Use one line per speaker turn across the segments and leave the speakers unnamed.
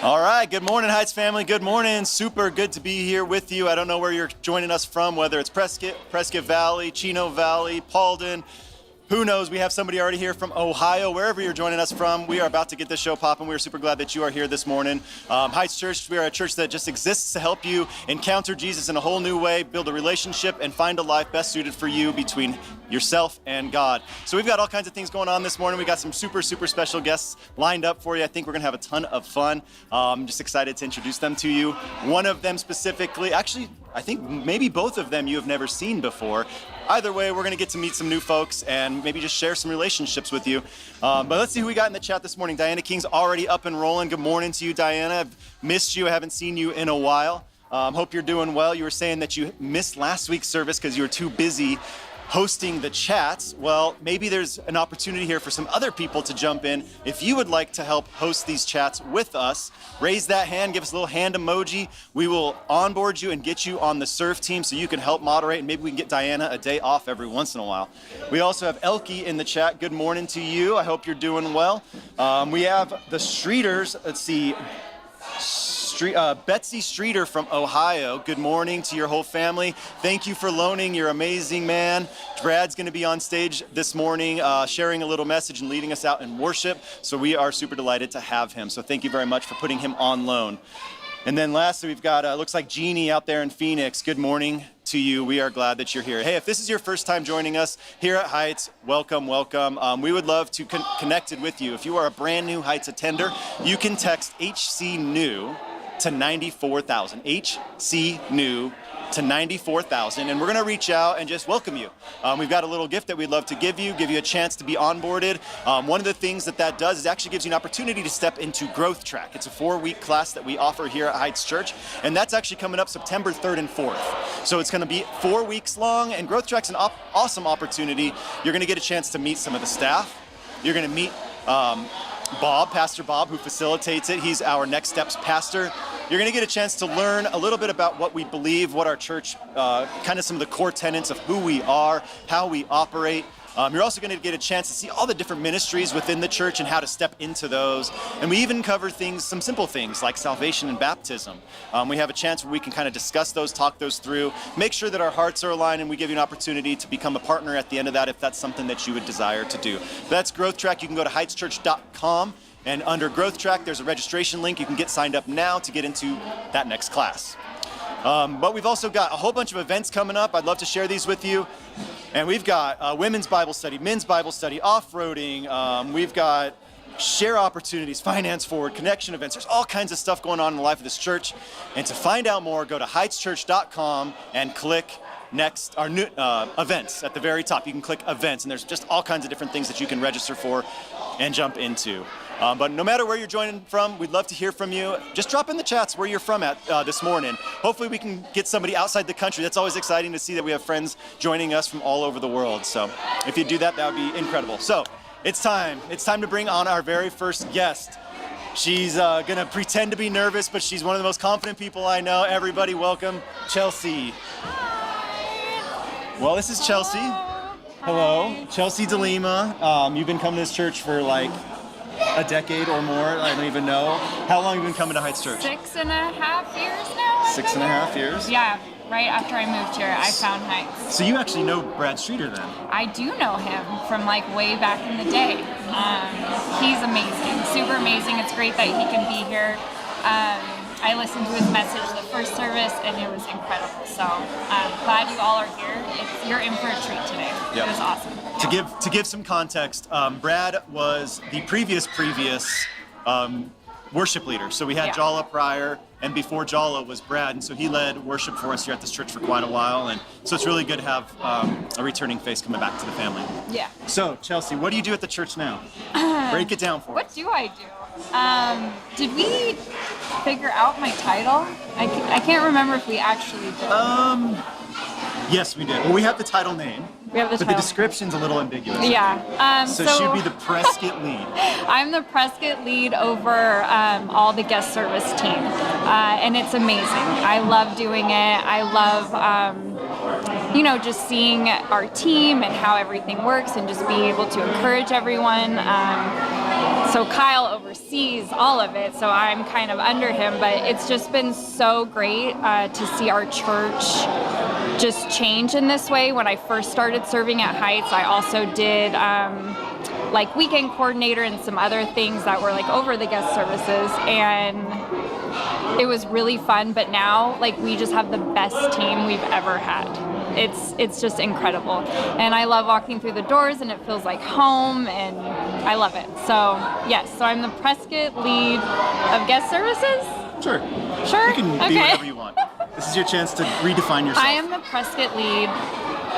All right, good morning, Heights family. Good morning. Super good to be here with you. I don't know where you're joining us from, whether it's Prescott Valley, Chino Valley, Paulden. Who knows? We have somebody already here from Ohio. Wherever you're joining us from, we are about to get this show popping. We are super glad that you are here this morning. Heights Church, we are a church that just exists to help you encounter Jesus in a whole new way, build a relationship, and find a life best suited for you between yourself and God. So we've got all kinds of things going on this morning. We got some super special guests lined up for you. I think we're gonna have a ton of fun. I'm just excited to introduce them to you. One of them specifically, actually, I think maybe both of them you have never seen before. Either way, we're gonna get to meet some new folks and maybe just share some relationships with you. But let's see who we got in the chat this morning. Diana King's already up and rolling. Good morning to you, Diana. I've missed you. I haven't seen you in a while. Hope you're doing well. You were saying that you missed last week's service because you were too busy hosting the chats. Well, maybe there's an opportunity here for some other people to jump in. If you would like to help host these chats with us, raise that hand, give us a little hand emoji. We will onboard you and get you on the serve team so you can help moderate, and maybe we can get Diana a day off every once in a while. We also have Elkie in the chat. Good morning to you. I hope you're doing well. We have the Streeters. Let's see. Betsy Streeter from Ohio. Good morning to your whole family. Thank you for loaning your amazing man. Brad's going to be on stage this morning sharing a little message and leading us out in worship. So we are super delighted to have him. So thank you very much for putting him on loan. And then lastly, we've got, looks like Jeannie out there in Phoenix. Good morning to you. We are glad that you're here. Hey, if this is your first time joining us here at Heights, welcome. We would love to connect with you. If you are a brand new Heights attender, you can text HC New to 94,000. HC New to 94,000, and we're going to reach out and just welcome you. We've got a little gift that we'd love to give you a chance to be onboarded. One of the things that does is actually gives you an opportunity to step into Growth Track. It's a 4-week class that we offer here at Heights Church, and that's actually coming up September 3rd and 4th. So it's going to be 4 weeks long, and Growth Track's an awesome opportunity. You're going to get a chance to meet some of the staff. You're going to meet Pastor Bob, who facilitates it. He's our Next Steps pastor. You're going to get a chance to learn a little bit about what we believe, what our church, kind of some of the core tenets of who we are, how we operate. You're also going to get a chance to see all the different ministries within the church and how to step into those. And we even cover some simple things like salvation and baptism. We have a chance where we can kind of discuss those, talk those through, make sure that our hearts are aligned, and we give you an opportunity to become a partner at the end of that if that's something that you would desire to do. That's Growth Track. You can go to heightschurch.com, and under Growth Track, there's a registration link. You can get signed up now to get into that next class. But we've also got a whole bunch of events coming up. I'd love to share these with you. And we've got women's Bible study, men's Bible study, off-roading. We've got share opportunities, finance forward, connection events. There's all kinds of stuff going on in the life of this church. And to find out more, go to heightschurch.com and click next, our new events at the very top. You can click events, and there's just all kinds of different things that you can register for and jump into. But no matter where you're joining from, we'd love to hear from you. Just drop in the chats where you're from at this morning. Hopefully we can get somebody outside the country. That's always exciting to see that we have friends joining us from all over the world. So if you do that, that would be incredible. So it's time. It's time to bring on our very first guest. She's gonna pretend to be nervous, but she's one of the most confident people I know. Everybody welcome Chelsea. Hi. Well, this is Chelsea. Hello. Chelsea DeLima. You've been coming to this church for like a decade or more. I don't even know. How long have you been coming to Heights Church?
6.5 years now,
6.5 years?
Yeah, right after I moved here, I found Heights.
So you actually know Brad Streeter then?
I do know him from like way back in the day. He's amazing, super amazing. It's great that he can be here. I listened to his message the first service and it was incredible. So I'm glad you all are here. You're in for a treat today.
Yep.
It was awesome.
To give some context, Brad was the previous worship leader. So we had Jala prior, and before Jala was Brad, and so he led worship for us here at this church for quite a while. And so it's really good to have a returning face coming back to the family.
Yeah.
So Chelsea, what do you do at the church now? Break it down for us.
What do I do? Did we figure out my title? I can't remember if we actually did.
Yes, we did. Well, we have the title name.
We have the
but
title.
the description's a little ambiguous.
Yeah.
So she'd be the Prescott lead.
I'm the Prescott lead over all the guest service team, and it's amazing. I love doing it. I love, just seeing our team and how everything works, and just being able to encourage everyone. So Kyle oversees all of it, so I'm kind of under him, but it's just been so great to see our church just change in this way. When I first started serving at Heights, I also did like weekend coordinator and some other things that were like over the guest services, and it was really fun. But now, like, we just have the best team we've ever had. It's just incredible, and I love walking through the doors, and it feels like home, and I love it. So yes, so I'm the Prescott lead of guest services.
Sure. You can be whatever you want. This is your chance to redefine yourself.
I am the Prescott lead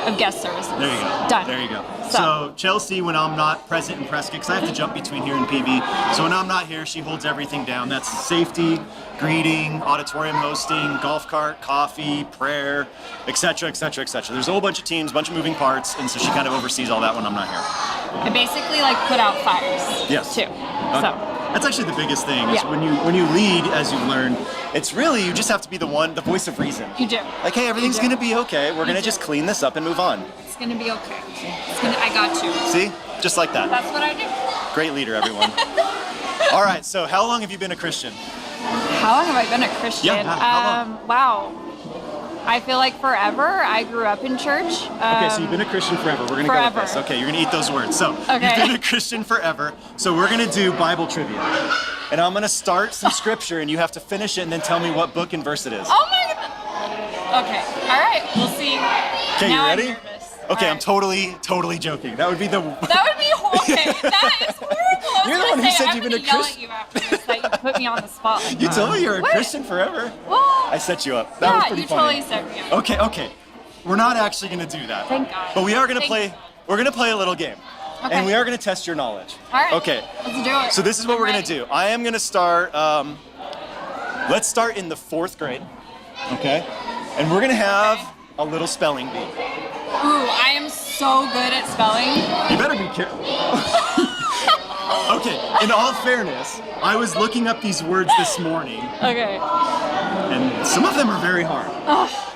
of guest services.
There you go.
Done.
There you go. So Chelsea, when I'm not present in Prescott, because I have to jump between here and PV, so when I'm not here, she holds everything down. That's safety, greeting, auditorium hosting, golf cart, coffee, prayer, etc., etc., etc. There's a whole bunch of teams, bunch of moving parts, and so she kind of oversees all that when I'm not here.
I basically like put out fires.
Yes.
Too.
Okay.
So.
That's actually the biggest thing. Is when you lead, as you've learned, it's really you just have to be the voice of reason.
You do.
Like, hey, everything's gonna be okay. We're gonna just clean this up and move on.
It's gonna be okay. I got you.
See, just like that.
That's what I do.
Great leader, everyone. All right. So, how long have you been a Christian?
How long have I been a Christian?
Yeah. How long?
Wow. I feel like forever. I grew up in church.
Okay, so you've been a Christian forever. We're gonna go with this. Okay, you're gonna eat those words. So you've been a Christian forever. So we're gonna do Bible trivia, and I'm gonna start some scripture, and you have to finish it, and then tell me what book and verse it is.
Oh my God. Okay. All right. We'll see.
Okay,
now
you ready?
I'm nervous.
Okay,
All
I'm totally joking. That would be the.
That would be horrible. That is horrible.
You're the one who said you've been a
Christian. I'm gonna yell at you after this that you put me on the spot. Like
You
that.
told me you were a
What?
Christian forever.
Well,
I set you up. That was pretty
you
funny.
totally set me up.
Okay. We're not actually gonna do that.
Thank God.
But we are gonna play. We're gonna play a little game,
Okay.
and we are gonna test your knowledge.
All right.
Okay.
Let's do it.
So this is what
I'm
we're
ready.
gonna do. I am gonna start. Let's start in the 4th grade. Okay. And we're gonna have a little spelling bee.
Ooh, I am so good at spelling.
You better be careful. Okay. In all fairness, I was looking up these words this morning,
Okay.
and some of them are very hard.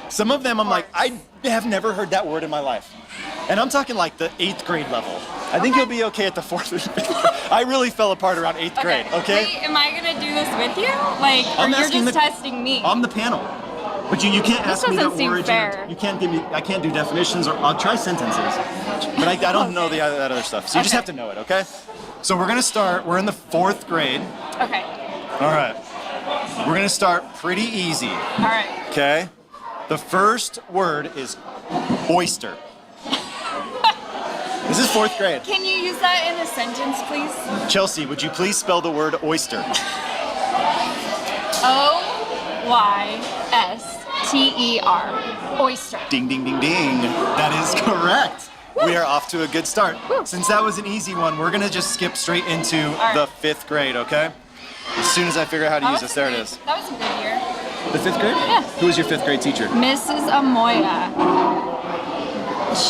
Some of them I'm like, I have never heard that word in my life. And I'm talking like the 8th grade level. I think you'll be okay at the 4th and 5th grade. I really fell apart around 8th grade, okay?
Wait, am I gonna do this with you? Like, or
I'm
you're
asking
just testing me?
I'm the panel. But you can't ask me the
doesn't seem
origin.
fair.
You can't give me. I can't do definitions, or I'll try sentences. But I don't know that other stuff. So you just have to know it, okay? So we're gonna start. We're in the 4th grade.
Okay.
All right. We're gonna start pretty easy.
All right.
Okay. The first word is oyster. This is 4th grade.
Can you use that in a sentence, please?
Chelsea, would you please spell the word oyster?
OYSTER. Oyster.
Ding, ding, ding, ding. That is correct. We are off to a good start. Since that was an easy one, we're gonna just skip straight into the 5th grade, okay? As soon as I figure out how to use this, there it is.
That was a good year.
The 5th grade?
Yeah.
Who was your 5th grade teacher?
Mrs. Amoya.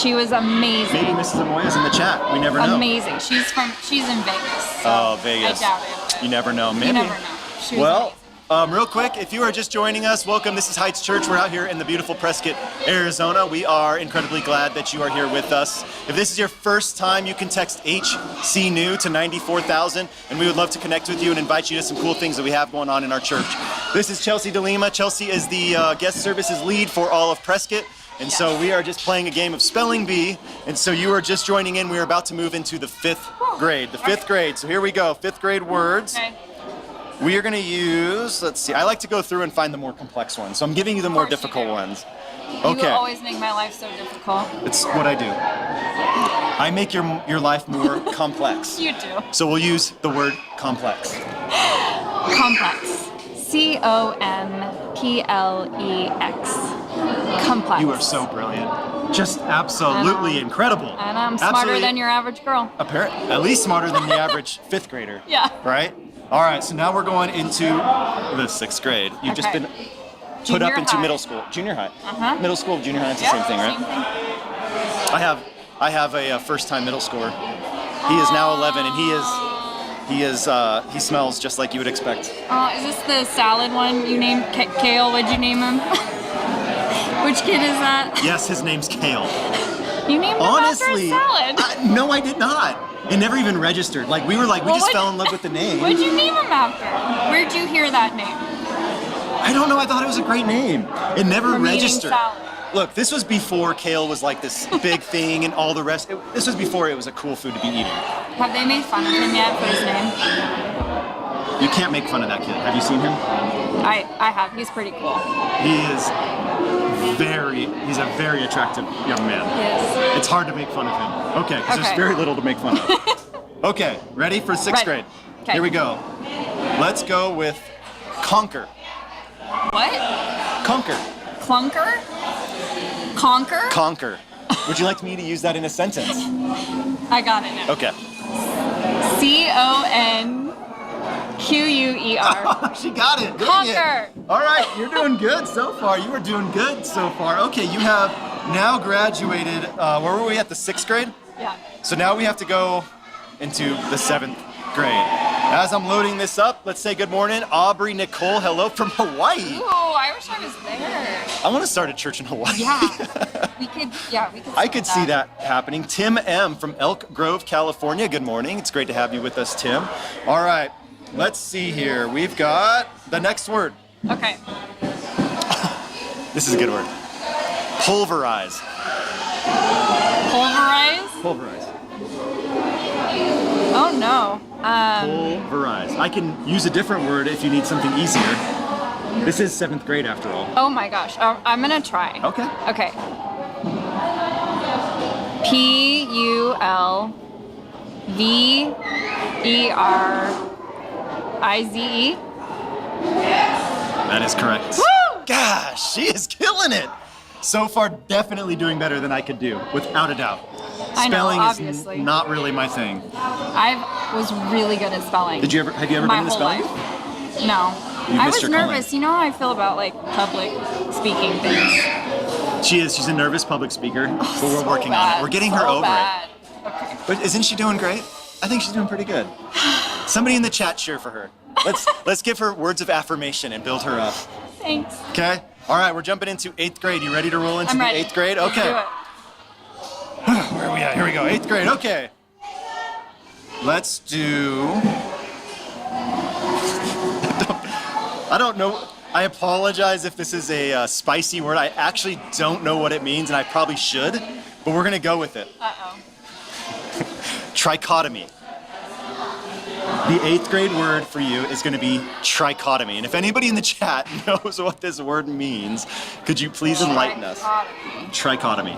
She was amazing.
Maybe Mrs. Amoya's in the chat. We never know.
Amazing. She's in Vegas. So
Oh, Vegas.
I doubt it.
You never know. Maybe.
You never know. She was
Well,
amazing.
Real quick, if you are just joining us, welcome. This is Heights Church. We're out here in the beautiful Prescott, Arizona. We are incredibly glad that you are here with us. If this is your first time, you can text HC New to 94,000, and we would love to connect with you and invite you to some cool things that we have going on in our church. This is Chelsea DeLima. Chelsea is the guest services lead for all of Prescott. And so we are just playing a game of Spelling Bee. And so you are just joining in. We are about to move into the 5th grade. The 5th grade. So here we go. 5th grade words.
Okay.
We are going to use, let's see, I like to go through and find the more complex ones. So I'm giving you the more difficult ones. Okay.
You always make my life so difficult.
It's what I do. I make your life more complex.
You do.
So we'll use the word complex.
Complex. COMPLEX. Complex.
You are so brilliant. Just absolutely incredible.
And I'm smarter than your average girl.
Apparently, at least smarter than the average 5th grader.
Yeah.
Right? All right, so now we're going into the 6th grade. You've just been put
Junior
up into
high.
middle school. Junior high.
Uh-huh.
Middle school, junior high, it's the
Yeah,
same thing, right?
Same thing.
I have a first-time middle schooler. He is now 11, and he smells just like you would expect.
Is this the salad one you named Kale? What'd you name him? Which kid is that?
Yes, his name's Kale.
You named him
Honestly,
after a salad.
no, I did not. It never even registered. Like we just fell in love with the name.
What'd you name him after? Where'd you hear that name?
I don't know. I thought it was a great name. It never
From eating
registered.
salad.
Look, this was before kale was like this big thing and all the rest. This was before it was a cool food to be eating.
Have they made fun of him yet for his name?
You can't make fun of that kid. Have you seen him?
I have. He's pretty cool.
He's a very attractive young man.
Yes.
It's hard to make fun of him. Okay, because there's very little to make fun of. Okay, ready for 6th grade?
Okay.
Here we go. Let's go with conquer.
What?
Conquer.
Clunker? Conquer?
Conquer. Would you like me to use that in a sentence?
I got it now.
Okay.
CONQUER.
She got it. Dang
Conquer.
it. All right, you're doing good so far. You are doing good so far. Okay, you have now graduated. Where were we at? The 6th grade?
Yeah.
So now we have to go into the 7th grade. As I'm loading this up, let's say good morning, Aubrey Nicole. Hello from Hawaii.
Ooh, I wish I was there.
I want to start a church in Hawaii.
Yeah. we could.
I could see that happening. Tim M. from Elk Grove, California. Good morning. It's great to have you with us, Tim. All right, let's see here. We've got the next word.
Okay.
This is a good word. Pulverize.
Pulverize?
Pulverize.
Oh no.
Pulverize. I can use a different word if you need something easier. This is 7th grade after all.
Oh my gosh. I'm gonna try.
Okay.
Okay. PULVERIZE.
That is correct.
Woo!
Gosh, she is killing it. So far, definitely doing better than I could do, without a doubt.
I know,
Spelling
obviously.
is not really my thing.
I was really good at spelling.
Have you ever
my
been in the
whole
spelling?
life. No.
You
I
missed
was
your calling.
nervous. You know how I feel about like public speaking things.
She's a nervous public speaker, but we're
So
working on
bad,
it. We're getting her
so
over
bad.
it.
Okay.
But isn't she doing great? I think she's doing pretty good. Somebody in the chat cheer for her. Let's give her words of affirmation and build her up.
Thanks.
Okay? All right, we're jumping into 8th grade. You ready to roll into
I'm
the
ready.
8th grade?
Let's
Okay.
do it.
Where are we at? Here we go. 8th grade. Okay. Let's do. I don't know. I apologize if this is a spicy word. I actually don't know what it means, and I probably should, but we're gonna go with it.
Uh-oh.
Trichotomy. The 8th grade word for you is going to be trichotomy. And if anybody in the chat knows what this word means, could you please enlighten us? Trichotomy.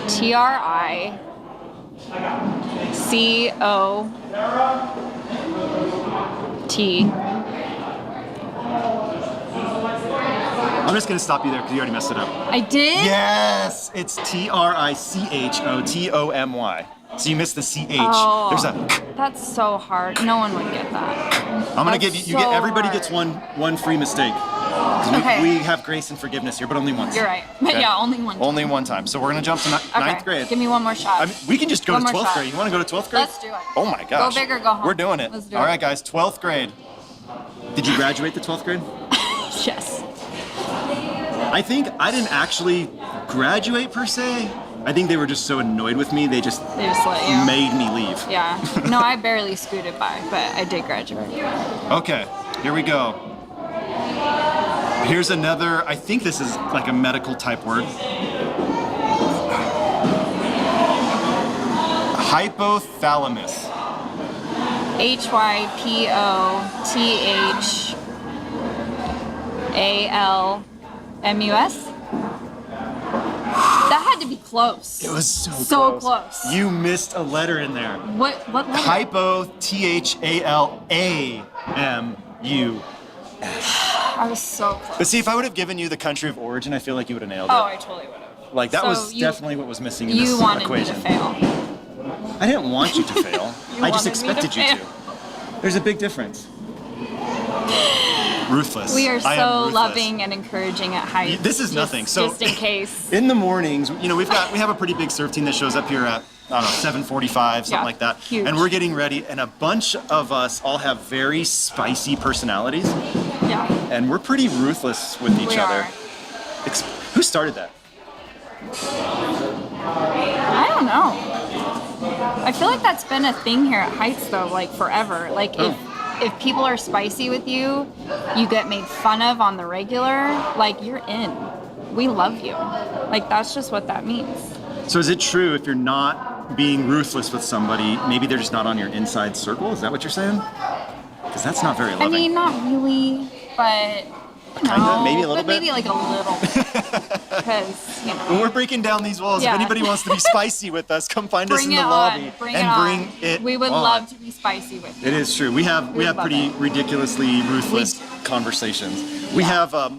TRICOT.
I'm just going to stop you there because you already messed it up.
I did?
Yes, it's TRICHOTOMY. So you missed the CH.
Oh,
There's a.
that's so hard. No one would get that.
I'm gonna
That's
give you. Everybody
hard.
gets one free mistake. 'Cause
Okay.
we have grace and forgiveness here, but only once.
You're right. But
Okay?
yeah, only one.
Only one time. So we're gonna jump to
Okay.
9th grade.
Give me one more shot.
I mean, we can just go
One
to
more
12th
shot.
grade. You want to go to 12th grade?
Let's do it.
Oh my gosh.
Go big or go home.
We're doing it.
Let's do
All
it.
right, guys. 12th grade. Did you graduate the 12th grade?
Yes.
I think I didn't actually graduate per se. I think they were just so annoyed with me, they just
They just let you.
made me leave.
Yeah. No, I barely scooted by, but I did graduate.
Okay, here we go. Here's another, I think this is like a medical type word. Hypothalamus.
HYPOTHALMUS. That had to be close.
It was so
close.
You missed a letter in there.
What letter?
Hypo, THALAMU.
I was so close.
But see, if I would have given you the country of origin, I feel like you would have nailed it.
Oh, I totally would have.
Like that
So
was definitely what was missing in
You
this
wanted
equation.
me to fail.
I didn't want you to fail.
You
I just
wanted me to
expected you to.
fail.
There's a big difference. Ruthless.
We are
I am
so
ruthless.
loving and encouraging at Heights.
This is
just-
nothing. So
just in case.
in the mornings, we have a pretty big surf team that shows up here at I don't know 7:45, something
Yeah,
like that,
huge.
and we're getting ready. And a bunch of us all have very spicy personalities,
Yeah.
and we're pretty ruthless with each
We
other.
are.
Who started that?
I don't know. I feel like that's been a thing here at Heights though, like forever. Like if people are spicy with you, you get made fun of on the regular, like you're in. We love you. Like that's just what that means.
So is it true if you're not being ruthless with somebody, maybe they're just not on your inside circle? Is that what you're saying? Because that's not very loving.
I mean, not really, but no,
Kinda, maybe a little
but
bit?
maybe like a little bit. Because, you know.
When we're breaking down these walls,
Yeah.
if anybody wants to be spicy with us, come find us in
Bring
the
it
lobby
on. Bring
and
it on.
bring it
We would
on.
love to be spicy with you.
It is true. We have
would love
pretty
it.
ridiculously ruthless conversations. We have a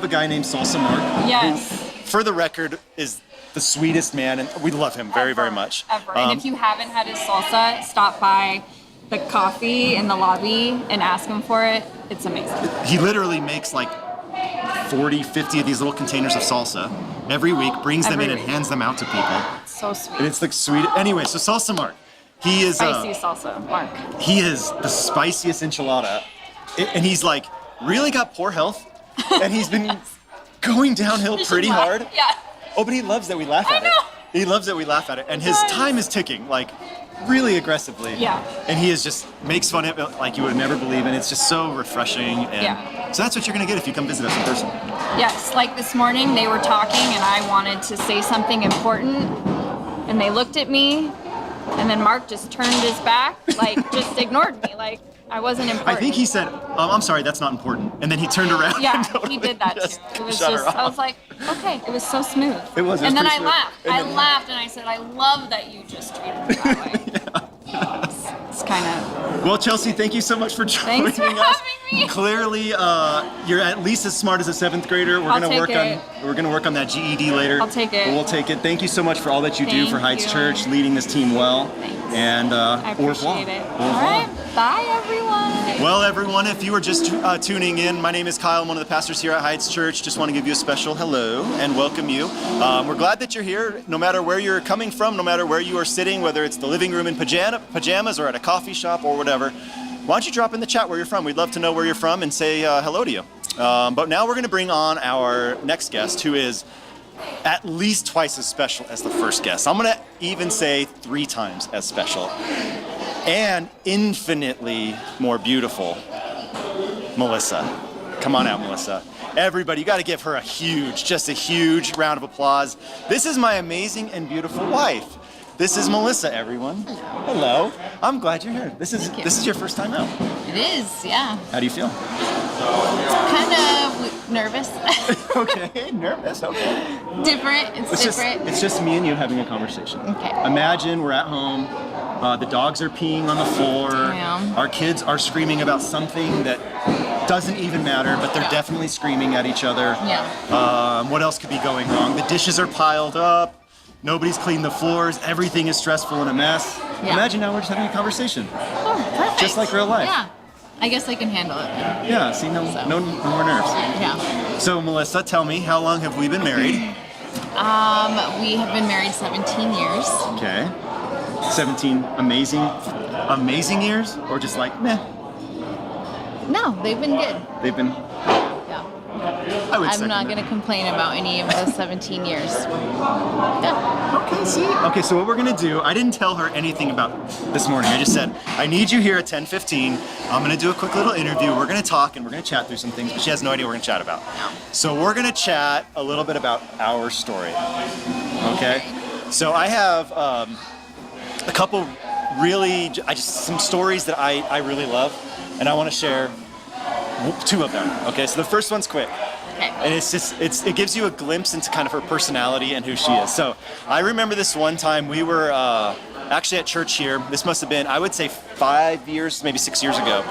guy named Salsa Mark.
Yes.
Who, for the record, is the sweetest man, and we love him very, very much.
Ever. And if you haven't had his salsa, stop by the coffee in the lobby and ask him for it. It's amazing.
He literally makes like 40, 50 of these little containers of salsa every week, brings them
Every
in and
week.
hands them out to people.
So sweet.
And it's like sweet. Anyway, so Salsa Mark, he is
Spicy salsa, Mark.
he is the spiciest enchilada, and he's like really got poor health, and he's been going downhill
You should
pretty
laugh.
hard.
Yeah.
Oh, but he loves that we laugh at it.
know.
He loves that we laugh at it, and his
does.
time is ticking like really aggressively.
Yeah.
And he is just makes fun of it like you would never believe, and it's just so refreshing. And
Yeah.
so that's what you're gonna get if you come visit us in person.
Yes, like this morning they were talking and I wanted to say something important and they looked at me and then Mark just turned his back, like just ignored me, like I wasn't important.
I think he said, I'm sorry, that's not important. And then he turned around.
Yeah,
and totally
he did that
just
too. It was
shut her
just, I
off.
was like, okay, it was so smooth.
It was
And then
pretty
I
smooth.
laughed.
And
I
then-
laughed and I said, I love that you just treated me that way. It's kind of,
Well, Chelsea, thank you so much for joining
Thanks for
us.
having me.
Clearly, you're at least as smart as a 7th grader. We're
I'll
gonna
take
work
it.
on that GED later.
I'll take it.
But we'll take it. Thank you so much for all that you do
Thank
for Heights
you.
Church, leading this team well.
Thanks.
And
I
au revoir.
appreciate it.
Au
All
revoir.
right, bye everyone.
Well, everyone, if you were just tuning in, my name is Kyle. I'm one of the pastors here at Heights Church. Just want to give you a special hello and welcome you. We're glad that you're here, no matter where you're coming from, no matter where you are sitting, whether it's the living room in pajamas or at a coffee shop or whatever. Why don't you drop in the chat where you're from? We'd love to know where you're from and say hello to you. But now we're going to bring on our next guest, who is at least twice as special as the first guest. I'm going to even say 3 times as special. And infinitely more beautiful, Melissa. Come on out, Melissa. Everybody, you got to give her a huge round of applause. This is my amazing and beautiful wife. This is Melissa, everyone. Hello. I'm glad you're here. This is your first time out.
It is, yeah.
How do you feel?
Kind of nervous.
Okay, nervous. Okay.
Different. It's different.
It's just me and you having a conversation.
Okay.
Imagine we're at home. The dogs are peeing on the floor.
Damn.
Our kids are screaming about something that doesn't even matter, but they're definitely screaming at each other.
Yeah.
What else could be going wrong? The dishes are piled up. Nobody's cleaned the floors. Everything is stressful and a mess.
Yeah.
Imagine now we're just having a conversation.
Oh, perfect.
Just like real life.
Yeah. I guess I can handle it.
Yeah, see, no more nerves.
Yeah.
So, Melissa, tell me, how long have we been married?
We have been married 17 years.
Okay. 17 amazing years? Or just like, meh?
No, they've been good.
They've been.
Yeah.
I would
I'm
second
not
that.
going to complain about any of the 17 years. Yeah.
Okay, see? Okay, so what we're gonna do, I didn't tell her anything about this morning. I just said, I need you here at 10:15. I'm gonna do a quick little interview. We're gonna talk and we're gonna chat through some things, but she has no idea what we're gonna chat about. So we're gonna chat a little bit about our story. Okay? So I have a couple really, some stories that I really love, and I wanna share two of them. Okay, so the first one's quick.
Okay.
And it gives you a glimpse into kind of her personality and who she is. So I remember this one time we were actually at church here. This must have been, I would say 5 years, maybe 6 years ago.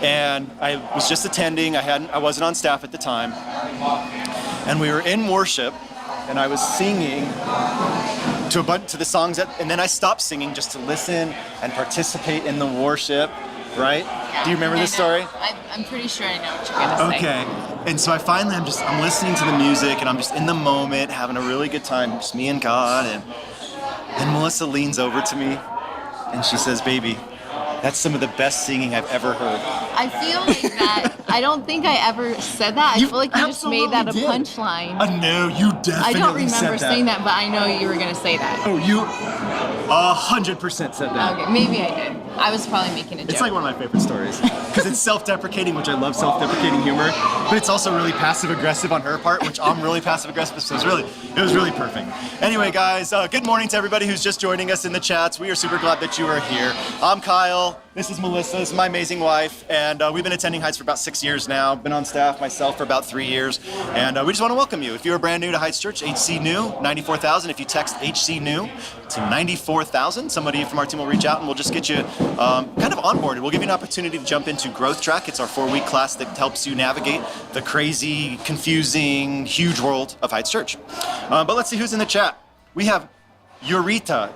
And I was just attending. I wasn't on staff at the time. And we were in worship, and I was singing to the songs, and then I stopped singing just to listen and participate in the worship. Right? Do you remember this story?
I'm pretty sure I know what you're gonna say.
Okay. And so I'm listening to the music and I'm just in the moment, having a really good time, just me and God. And Melissa leans over to me and she says, "Baby, that's some of the best singing I've ever heard."
I feel like that. I don't think I ever said that. I
You
feel like you just made that a
absolutely did.
punchline.
No, you definitely
I don't remember
said that.
saying that, but I know you were gonna say that.
Oh, you 100% said that.
Okay, maybe I did. I was probably making a joke.
It's like one of my favorite stories because it's self-deprecating, which I love self-deprecating humor, but it's also really passive-aggressive on her part, which I'm really passive-aggressive. So it was really perfect. Anyway, guys, good morning to everybody who's just joining us in the chats. We are super glad that you are here. I'm Kyle. This is Melissa. This is my amazing wife, and we've been attending Heights for about 6 years now. Been on staff myself for about 3 years, and we just want to welcome you. If you're brand new to Heights Church, HC New 94,000. If you text HC New to 94,000, somebody from our team will reach out and we'll just get you kind of onboarded. We'll give you an opportunity to jump into Growth Track. It's our 4-week class that helps you navigate the crazy, confusing, huge world of Heights Church. But let's see who's in the chat. We have Eureka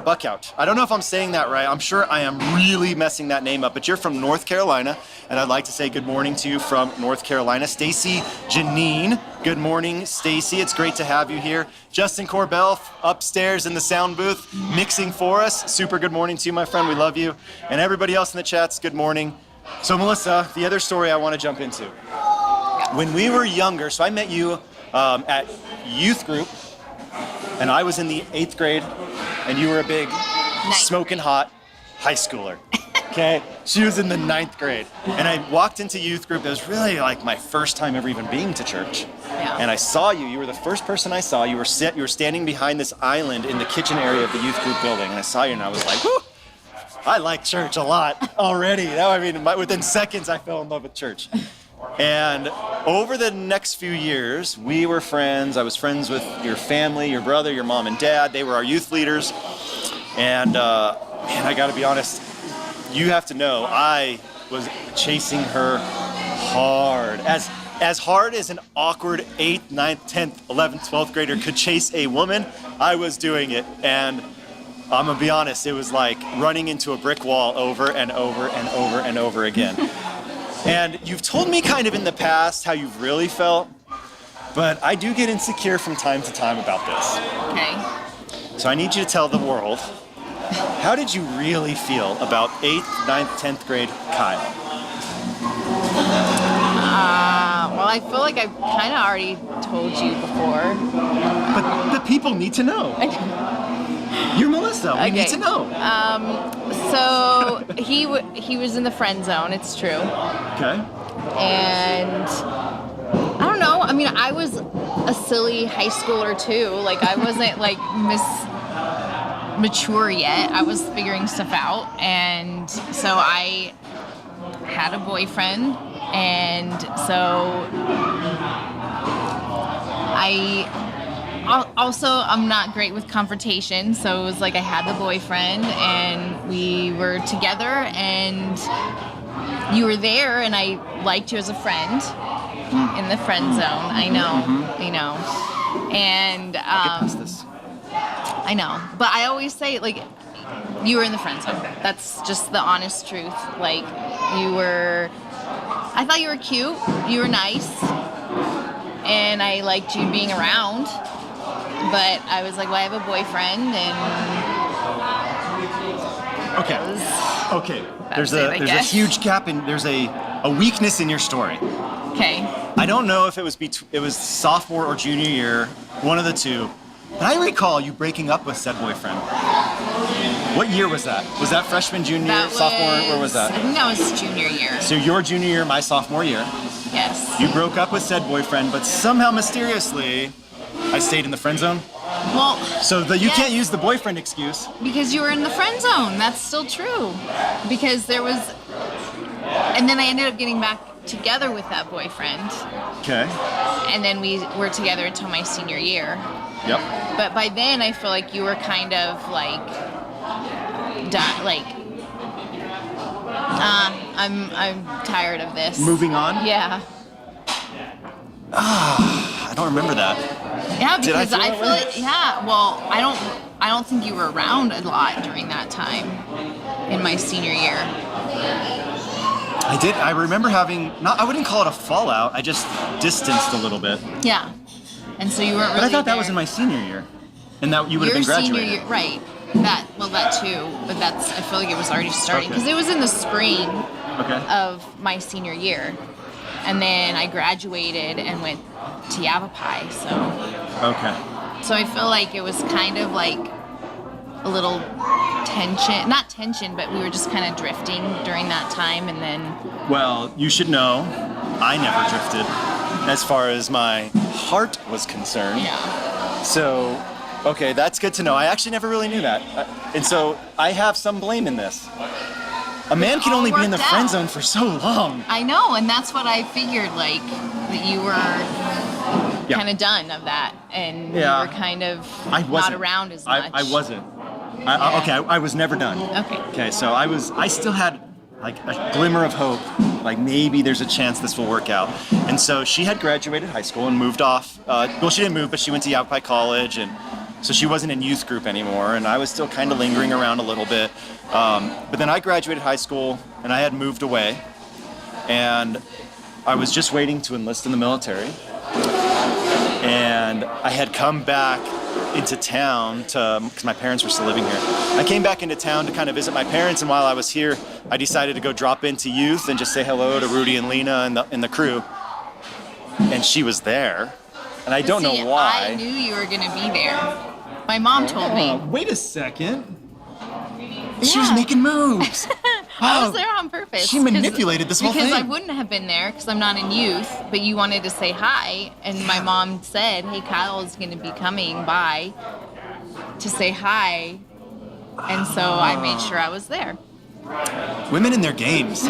Buckout. I don't know if I'm saying that right. I'm sure I am really messing that name up, but you're from North Carolina, and I'd like to say good morning to you from North Carolina. Stacy Janine, good morning, Stacy. It's great to have you here. Justin Corbell upstairs in the sound booth mixing for us. Super good morning to you, my friend. We love you. And everybody else in the chats, good morning. So Melissa, the other story I want to jump into. When we were younger, so I met you at youth group, and I was in the 8th grade, and you were a big, smoking hot high schooler. Okay? She was in the 9th grade. And I walked into youth group. It was really like my first time ever even being to church.
Yeah.
And I saw you. You were the first person I saw. You were standing behind this island in the kitchen area of the youth group building. And I saw you, and I was like, whew, I like church a lot already. Now, I mean, within seconds, I fell in love with church. And over the next few years, we were friends. I was friends with your family, your brother, your mom and dad. They were our youth leaders. And man, I gotta be honest, you have to know, I was chasing her hard. As hard as an awkward 8th, 9th, 10th, 11th, 12th grader could chase a woman, I was doing it. And I'm gonna be honest, it was like running into a brick wall over and over and over and over again. And you've told me kind of in the past how you've really felt, but I do get insecure from time to time about this.
Okay.
So I need you to tell the world, how did you really feel about 8th, 9th, 10th grade Kyle?
Well, I feel like I've kind of already told you before.
But the people need to know. You're Melissa. We need to know.
So he was in the friend zone. It's true.
Okay.
And I don't know. I mean, I was a silly high schooler too. Like I wasn't like mature yet. I was figuring stuff out, and so I had a boyfriend, and so I'm not great with confrontation, so it was like I had the boyfriend and we were together and you were there and I liked you as a friend in the friend zone. I know. And
Get past this.
I know. But I always say, like, you were in the friend zone. That's just the honest truth. Like, I thought you were cute, you were nice, and I liked you being around. But I was like, well, I have a boyfriend, and
Okay. Okay. There's
it, I
a
guess.
huge gap, and there's a a weakness in your story.
Okay.
I don't know if it was sophomore or junior year, one of the two, but I recall you breaking up with said boyfriend. What year was that? Was that freshman, junior, sophomore? Where was that?
I think that was junior year.
So your junior year, my sophomore year.
Yes.
You broke up with said boyfriend, but somehow mysteriously, I stayed in the friend zone.
Well,
So you
Yes.
can't use the boyfriend excuse.
because you were in the friend zone. That's still true. Because there was, and then I ended up getting back together with that boyfriend,
Okay.
and then we were together until my senior year.
Yep.
But by then, I feel like you were kind of like, done. Like, I'm tired of this.
Moving on.
Yeah.
I don't remember that.
Yeah,
Did I
because
feel
I
that
feel
way?
like, yeah. Well, I don't think you were around a lot during that time in my senior year.
I did. I remember having I wouldn't call it a fallout. I just distanced a little bit.
Yeah. And so you weren't really
But I thought that
there.
was in my senior year, and that you would have
Your
been graduating.
senior year, right? That too. But I feel like it was already starting
Okay.
because it was in the spring
Okay.
of my senior year, and then I graduated and went to Yavapai. So I feel like it was kind of like a little tension, not tension, but we were just kind of drifting during that time, and then
Well, you should know, I never drifted, as far as my heart was concerned.
yeah.
So, okay, that's good to know. I actually never really knew that, and so I have some blame in this. A man can
all
only be in the
worked
friend
out.
zone for so long.
I know, and that's what I figured, like, that you were
Yeah.
kind of done of that, and
Yeah.
you were kind of
I wasn't.
not around as much.
I wasn't.
Yeah.
Okay, I was never done.
Okay.
Okay, so I still had like a glimmer of hope, like maybe there's a chance this will work out. And so she had graduated high school and moved off. Well, she didn't move, but she went to Yavapai College, and so she wasn't in youth group anymore. And I was still kind of lingering around a little bit. But then I graduated high school, and I had moved away, and I was just waiting to enlist in the military. And I had come back into town because my parents were still living here. I came back into town to kind of visit my parents, and while I was here, I decided to go drop into youth and just say hello to Rudy and Lena and the crew. And she was there, and I don't
See,
know why.
I knew you were gonna be there. My mom told me.
Wait a second. She was
Yeah.
making moves.
I was
Oh,
there on purpose.
she manipulated this whole
Because I
thing.
wouldn't have been there because I'm not in youth, but you wanted to say hi, and my mom said, "Hey, Kyle is going to be coming by to say hi," and so I made sure I was there.
Women in their games. They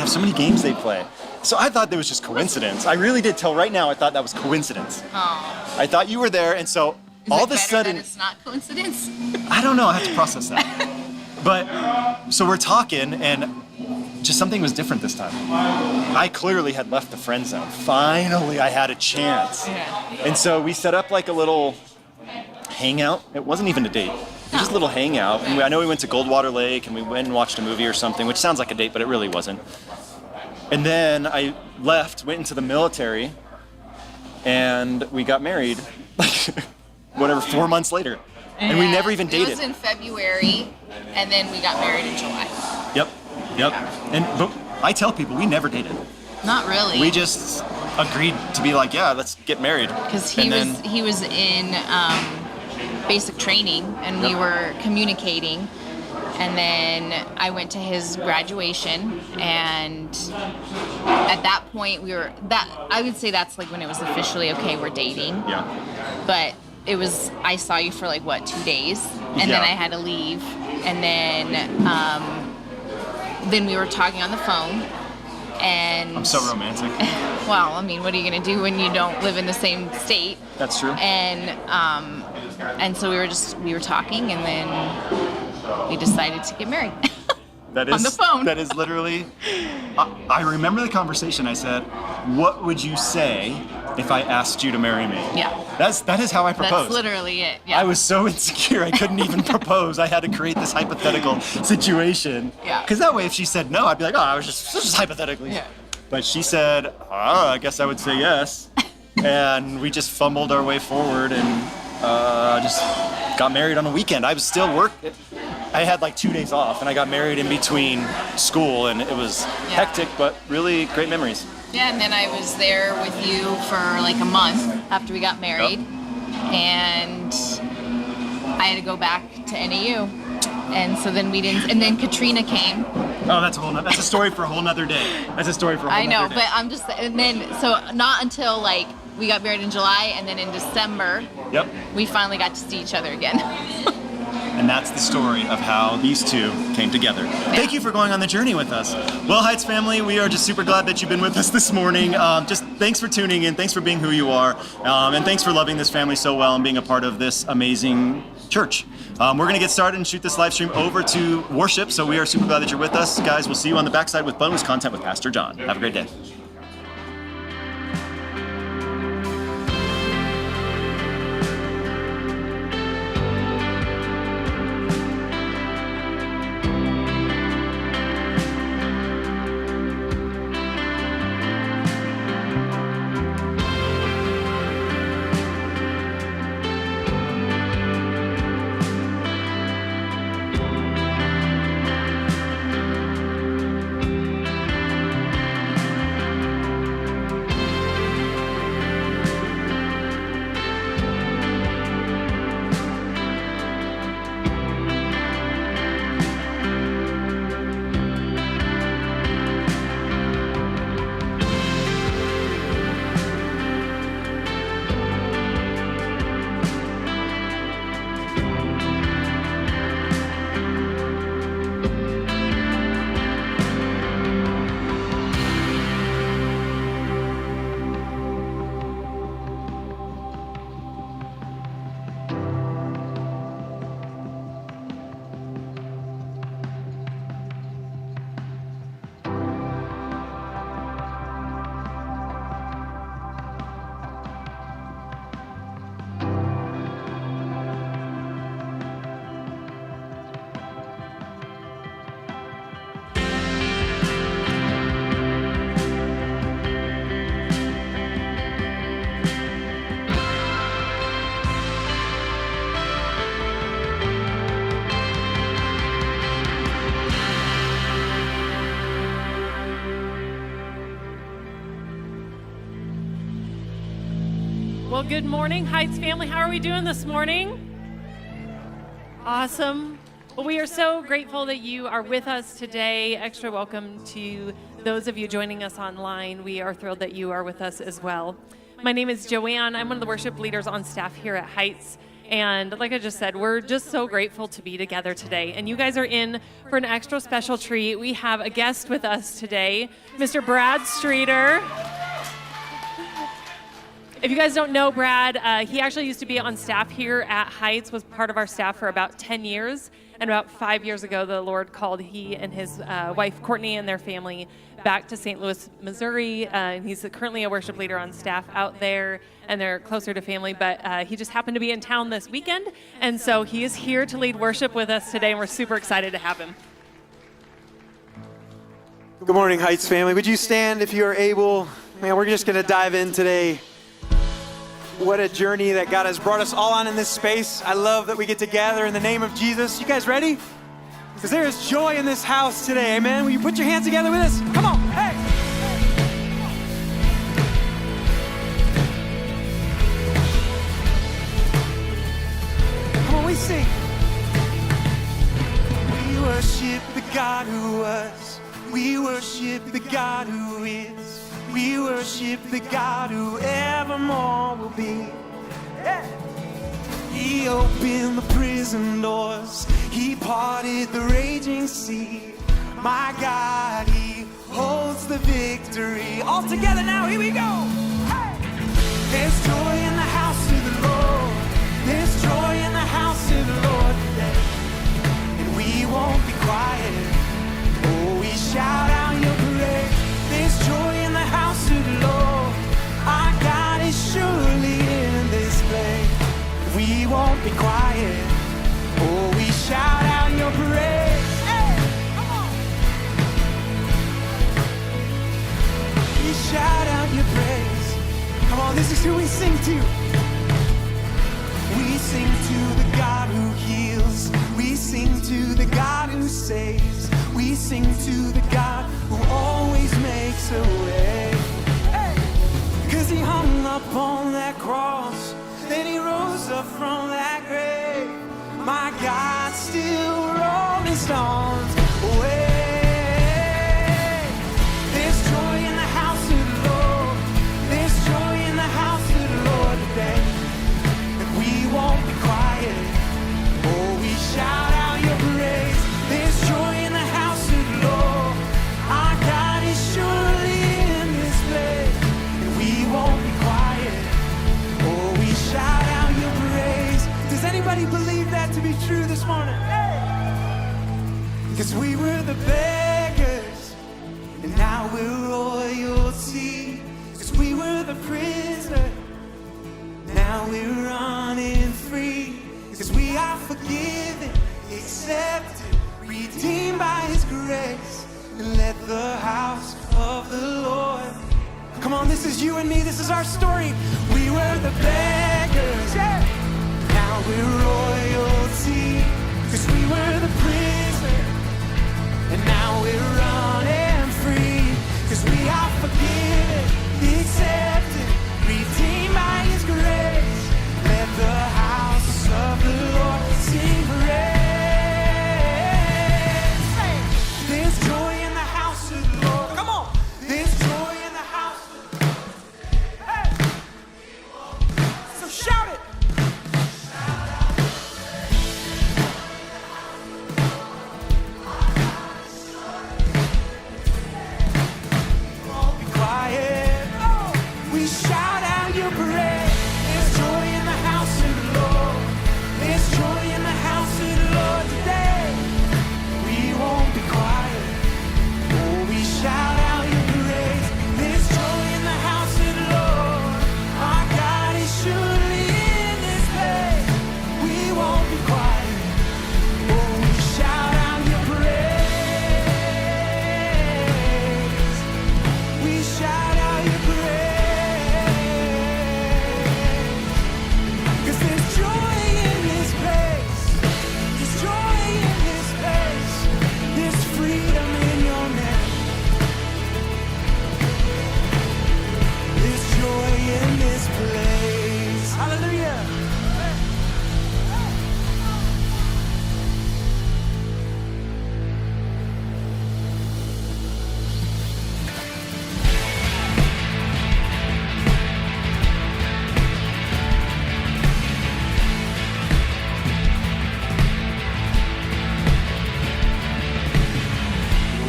have so many games they play. So I thought that was just coincidence. I really did till right now I thought that was coincidence.
Oh,
I thought you were there, and so
is
all
it
of a
better
sudden,
that it's not coincidence?
I don't know, I have to process that. But, so we're talking, and just something was different this time. I clearly had left the friend zone. Finally, I had a chance.
Yeah.
And so we set up like a little hangout. It wasn't even a date. It was just a little hangout. And I know we went to Goldwater Lake, and we went and watched a movie or something, which sounds like a date, but it really wasn't. And then I left, went into the military, and we got married, like, whatever, 4 months later. And we
Yeah.
never even
It
dated.
was in February, and then we got married in July.
Yep. But I tell people we never dated.
Not really.
We just agreed to be like, yeah, let's get married.
Because
And
he was in basic training, and we
Yep.
were communicating, and then I went to his graduation, and at that point I would say that's like when it was officially okay, we're dating.
Yeah.
But I saw you for like what, 2 days, and then
Yeah.
I had to leave, and then we were talking on the phone, and
I'm so romantic.
well, I mean, what are you gonna do when you don't live in the same state?
That's true.
And so we were talking, and then we decided to get married.
That is
on the phone.
That is literally. I remember the conversation. I said, "What would you say if I asked you to marry me?"
Yeah.
That is how I proposed.
That's literally it. Yeah.
I was so insecure I couldn't even propose. I had to create this hypothetical situation.
Yeah.
Because that way, if she said no, I'd be like, "Oh, I was just hypothetically."
Yeah.
But she said, "Oh, I guess I would say yes," and we just fumbled our way forward and just got married on a weekend. I was still I had like 2 days off, and I got married in between school, and it was hectic, but really great memories.
Yeah, and then I was there with you for like a month after we got married, and I had to go back to NAU, and so then we didn't. And then Katrina came.
Oh, that's a story for a whole nother day. That's a story for a whole
I know,
nother day.
but I'm just, and then so not until like we got married in July, and then in December, we finally got to see each other again.
And that's the story of how these two came together. Thank you for going on the journey with us. Well, Heights family, we are just super glad that you've been with us this morning. Just thanks for tuning in. Thanks for being who you are. And thanks for loving this family so well and being a part of this amazing church. We're going to get started and shoot this live stream over to worship. So we are super glad that you're with us. Guys, we'll see you on the backside with bonus content with Pastor John. Have a great day.
Well, good morning, Heights family. How are we doing this morning? Awesome. Well, we are so grateful that you are with us today. Extra welcome to those of you joining us online. We are thrilled that you are with us as well. My name is Joanne. I'm one of the worship leaders on staff here at Heights. And like I just said, we're just so grateful to be together today. And you guys are in for an extra special treat. We have a guest with us today, Mr. Brad Streeter. If you guys don't know Brad, he actually used to be on staff here at Heights, was part of our staff for about 10 years. And about 5 years ago, the Lord called he and his wife, Courtney, and their family back to St. Louis, Missouri. And he's currently a worship leader on staff out there, and they're closer to family. But he just happened to be in town this weekend. And so he is here to lead worship with us today, and we're super excited to have him.
Good morning, Heights family. Would you stand if you are able? Man, we're just going to dive in today. What a journey that God has brought us all on in this space. I love that we get to gather in the name of Jesus. You guys ready? Because there is joy in this house today, amen? Will you put your hands together with us? Come on, hey! Come on, we sing. We worship the God who was. We worship the God who is. We worship the God who evermore will be. Yeah. He opened the prison doors. He parted the raging sea. My God, He holds the victory. All together now, here we go. Hey. There's joy in the house of the Lord. There's joy in the house of the Lord today. And we won't be quiet. Oh, we shout out your praise. There's joy in the house of the Lord. Our God is surely in this place. We won't be quiet. Oh, we shout out your praise. Hey, come on. We shout out your praise. Come on, this is who we sing to. We sing to the God who heals. We sing to the saves. We sing to the God who always makes a way. Hey! 'Cause he hung up on that cross, then he rose up from that grave. My God still rolling stones away. There's joy in the house of the Lord. There's joy in the house of the Lord today. And we won't be quiet. Oh, we shout out your praise. There's joy in the house of the Lord. Our God is surely in this place. And we won't be quiet. Oh, we shout out your praise. Does anybody believe that to be true this morning? Hey! 'Cause we were the beggars, and now we're royalty. 'Cause we were the prisoner, now we're running free. 'Cause we are forgiven, accepted, redeemed by his grace. And let the house of the Lord. Come on, this is you and me, this is our story. We were the beggars, yeah. Now we're royalty. 'Cause we were the prisoner, and now we're running free. 'Cause we are forgiven, accepted, redeemed by his grace. Let the house of the Lord sing praise. Hey! There's joy in the house of the Lord. Come on! There's joy in the house of the Lord. Hey! So shout it! Be quiet. Oh, we shout out your praise. There's joy in the house of the Lord. There's joy in the house of the Lord today. We won't be quiet. Oh, we shout out your praise. There's joy in the house of the Lord. Our God is surely in this place. We won't be quiet. Oh, we shout out your praise. We shout out your praise. 'Cause there's joy in this place. There's joy in this place. There's freedom in your name. There's joy in this place. Hallelujah.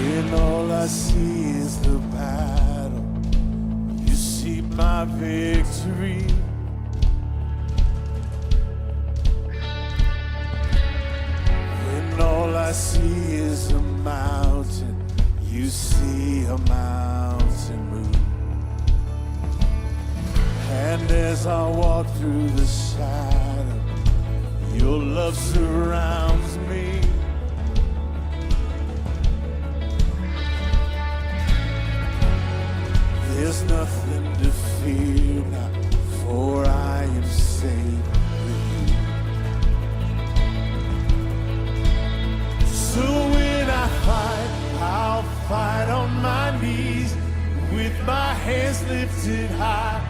When all I see is the battle, you see my victory. When all I see is a mountain, you see a mountain move. And as I walk through the shadow, your love surrounds me. There's nothing to fear now, for I am safe with you. So when I fight, I'll fight on my knees with my hands lifted high.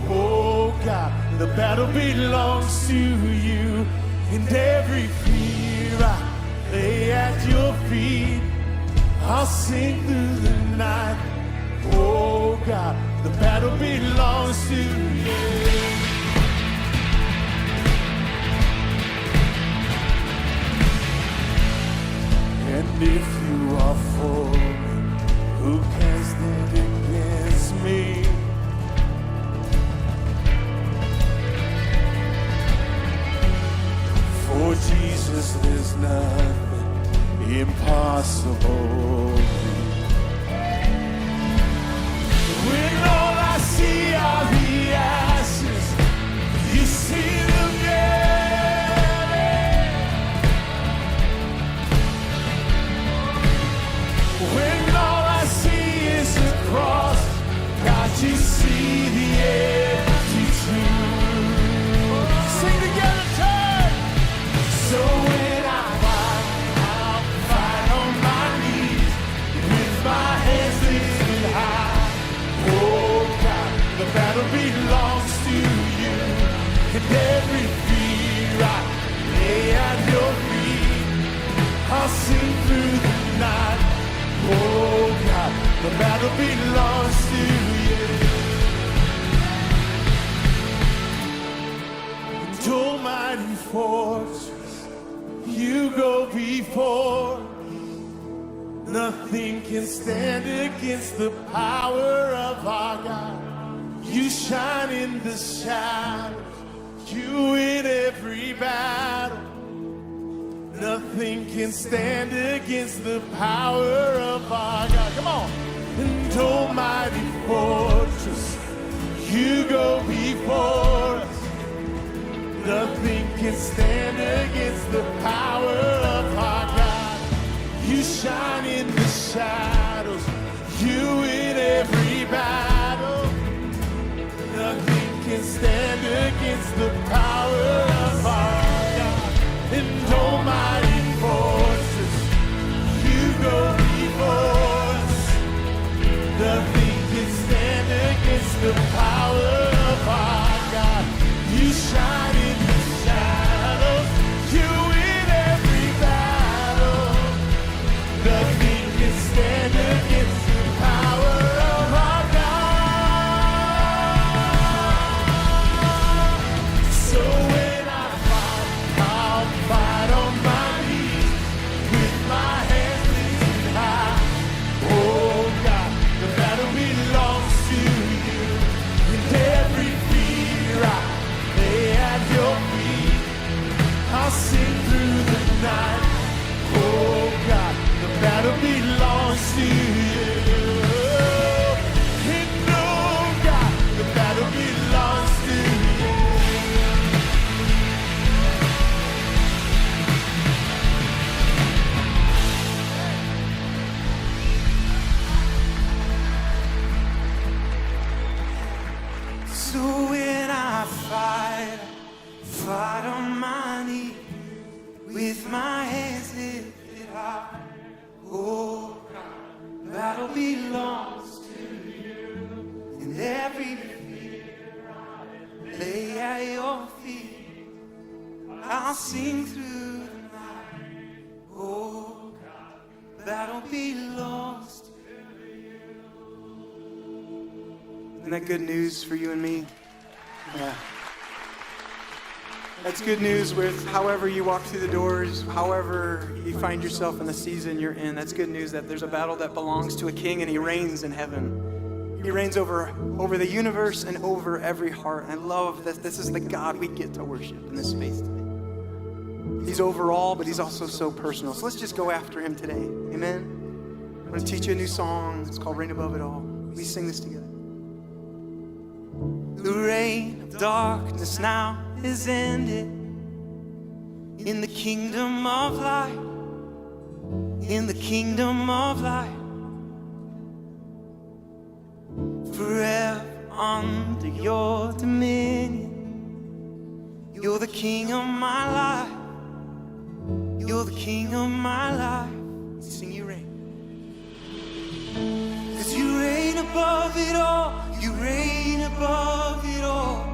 Oh God, the battle belongs to you, and every fear I lay at your feet. I'll sing through the night. Oh God, the battle belongs to you. And if you are for me, who can stand against me? For Jesus, there's nothing impossible. When all I see are the ashes, you see them burning. When all I see is a cross, God, you see the empty tomb. Sing together, church. So when I fight, I'll fight and every fear I lay at your feet. I'll sing through the night. Oh God, the battle belongs to you. And almighty fortress, you go before. Nothing can stand against the power of our God. You shine in the shadows, you win every battle. Nothing can stand against the power of our God. Come on. And almighty fortress, you go before us. Nothing can stand against the power of our God. You shine in the shadows, you win every battle. Nothing can stand against the power of our God. And almighty fortress, you go before us. Nothing can stand against the power of our God. You shine in the shadows, you win every battle. Nothing can stand against the power of our God. So when I fight, I'll fight on my knees with my hands lifted high. Oh God, the battle belongs to you. And every fear I lay at your feet. I'll sing through the night. Oh God, the battle belongs to you. And oh God, the battle belongs to you. So when I fight on my knees with my hands lifted high. Oh, God, battle belongs to you. And every fear I lay at your feet. I'll sing through the night. Oh, God, battle belongs to you. Isn't that good news for you and me? Yeah. That's good news with however you walk through the doors, however you find yourself in the season you're in. That's good news that there's a battle that belongs to a king and he reigns in heaven. He reigns over the universe and over every heart. And I love that this is the God we get to worship in this space today. He's over all, but he's also so personal. So let's just go after him today. Amen? I'm going to teach you a new song. It's called Reign Above It All. We sing this together. The reign of darkness now is ended in the kingdom of light, in the kingdom of light. Forever under your dominion, you're the king of my life, you're the king of my life. Sing you reign. 'Cause you reign above it all, you reign above it all.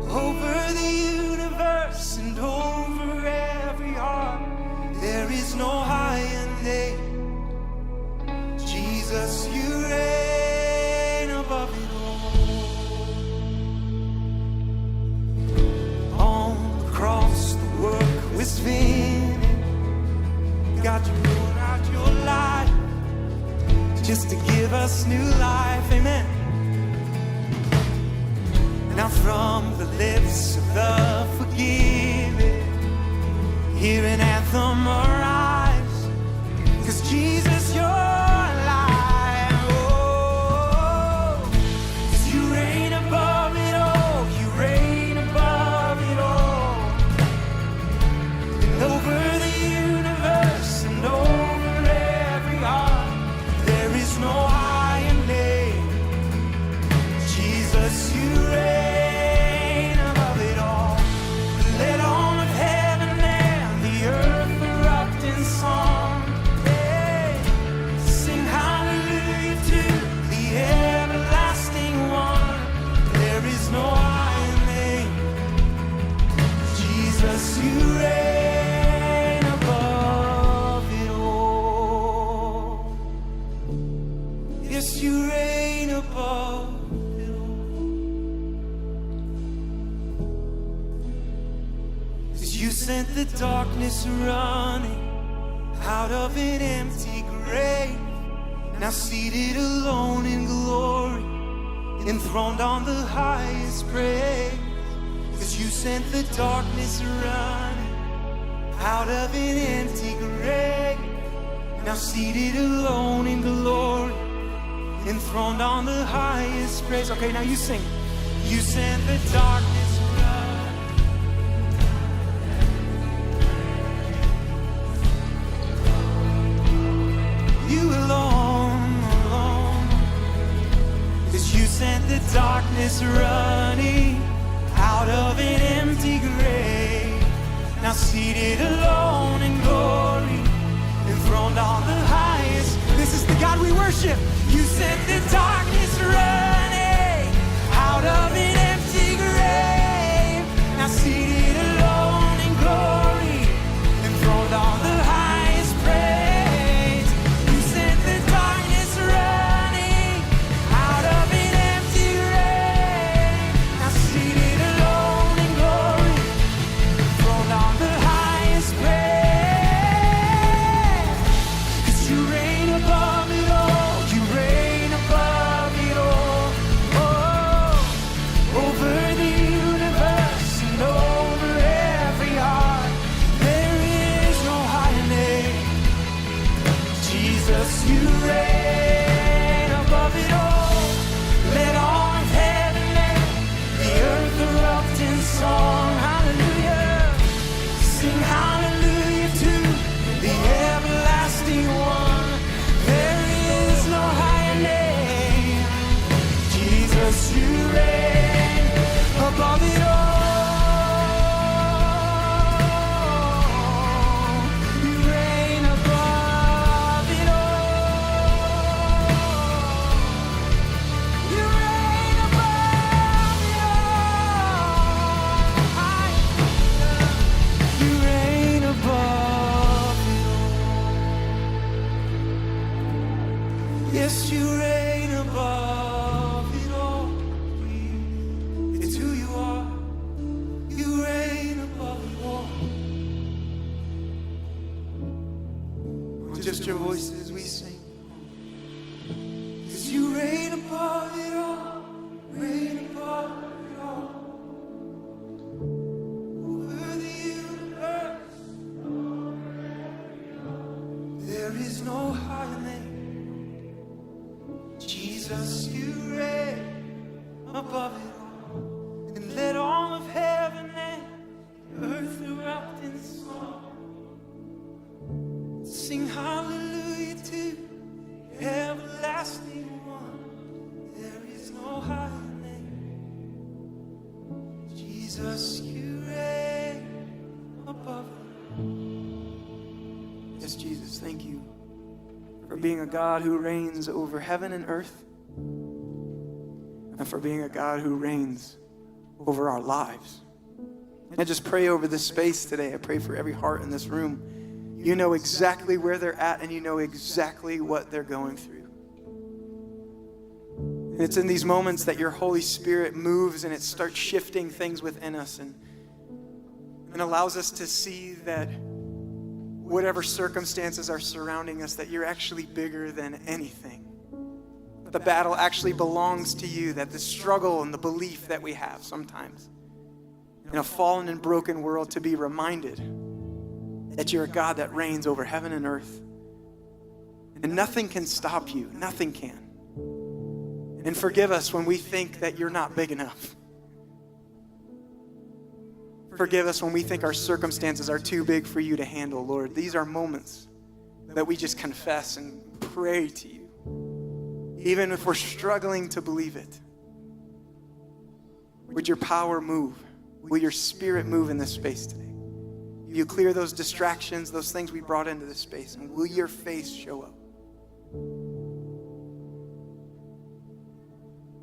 Over the universe and over every heart, there is no higher name. Jesus, you reign above it all. On the cross, the work was finished. God, you poured out your life just to give us new life. Amen. Now from the lips of the forgiven, hear an anthem arise, 'cause Jesus, you're alive. Oh, 'cause you reign above it all, you reign above it all. And over the universe and over every heart, there is no higher name. Jesus, you reign. Let all of heaven and the earth erupt You sent the darkness running out of an empty grave. Now seated alone in glory, enthroned on the highest praise. 'Cause you sent the darkness running out of an empty grave. Now seated alone in glory, enthroned on the highest praise. Okay, now you sing. You sent the darkness running. You alone, alone. 'Cause you sent the darkness running out of an empty grave. Now seated alone in glory, enthroned on the highest. This is the God we worship. You sent the darkness running out of an empty grave. Now seated alone in glory, enthroned on the highest praise. You sent the darkness running out of an empty grave. Now seated alone in glory, enthroned on the highest praise. 'Cause you reign above it all. You reign above it all. Oh, over the universe and over every heart. There is no higher name. Jesus, you reign above it all. Let all of heaven and the earth erupt in song. Hallelujah. Sing hallelujah to the everlasting one. There is no higher name. Jesus, you reign above it all. You reign above it all. You reign above it all. You reign above it all. Yes, you reign above it all. It's who you are. You reign above it all. Just your voices we sing. 'Cause you reign above it all. Reign above it all. Over the universe. There is no higher name. Jesus, you reign above it all. And let all of heaven and earth erupt in song. Sing hallelujah to the everlasting one. There is no higher name. Jesus, you reign above it all. Yes, Jesus, thank you for being a God who reigns over heaven and earth, and for being a God who reigns over our lives. I just pray over this space today. I pray for every heart in this room. You know exactly where they're at, and you know exactly what they're going through. And it's in these moments that your Holy Spirit moves and it starts shifting things within us and allows us to see that whatever circumstances are surrounding us, that you're actually bigger than anything. That the battle actually belongs to you, that the struggle and the belief that we have sometimes in a fallen and broken world, to be reminded that you're a God that reigns over heaven and earth. And nothing can stop you. Nothing can. And forgive us when we think that you're not big enough. Forgive us when we think our circumstances are too big for you to handle, Lord. These are moments that we just confess and pray to you, even if we're struggling to believe it. Would your power move? Will your Spirit move in this space today? Will you clear those distractions, those things we brought into this space, and will your face show up?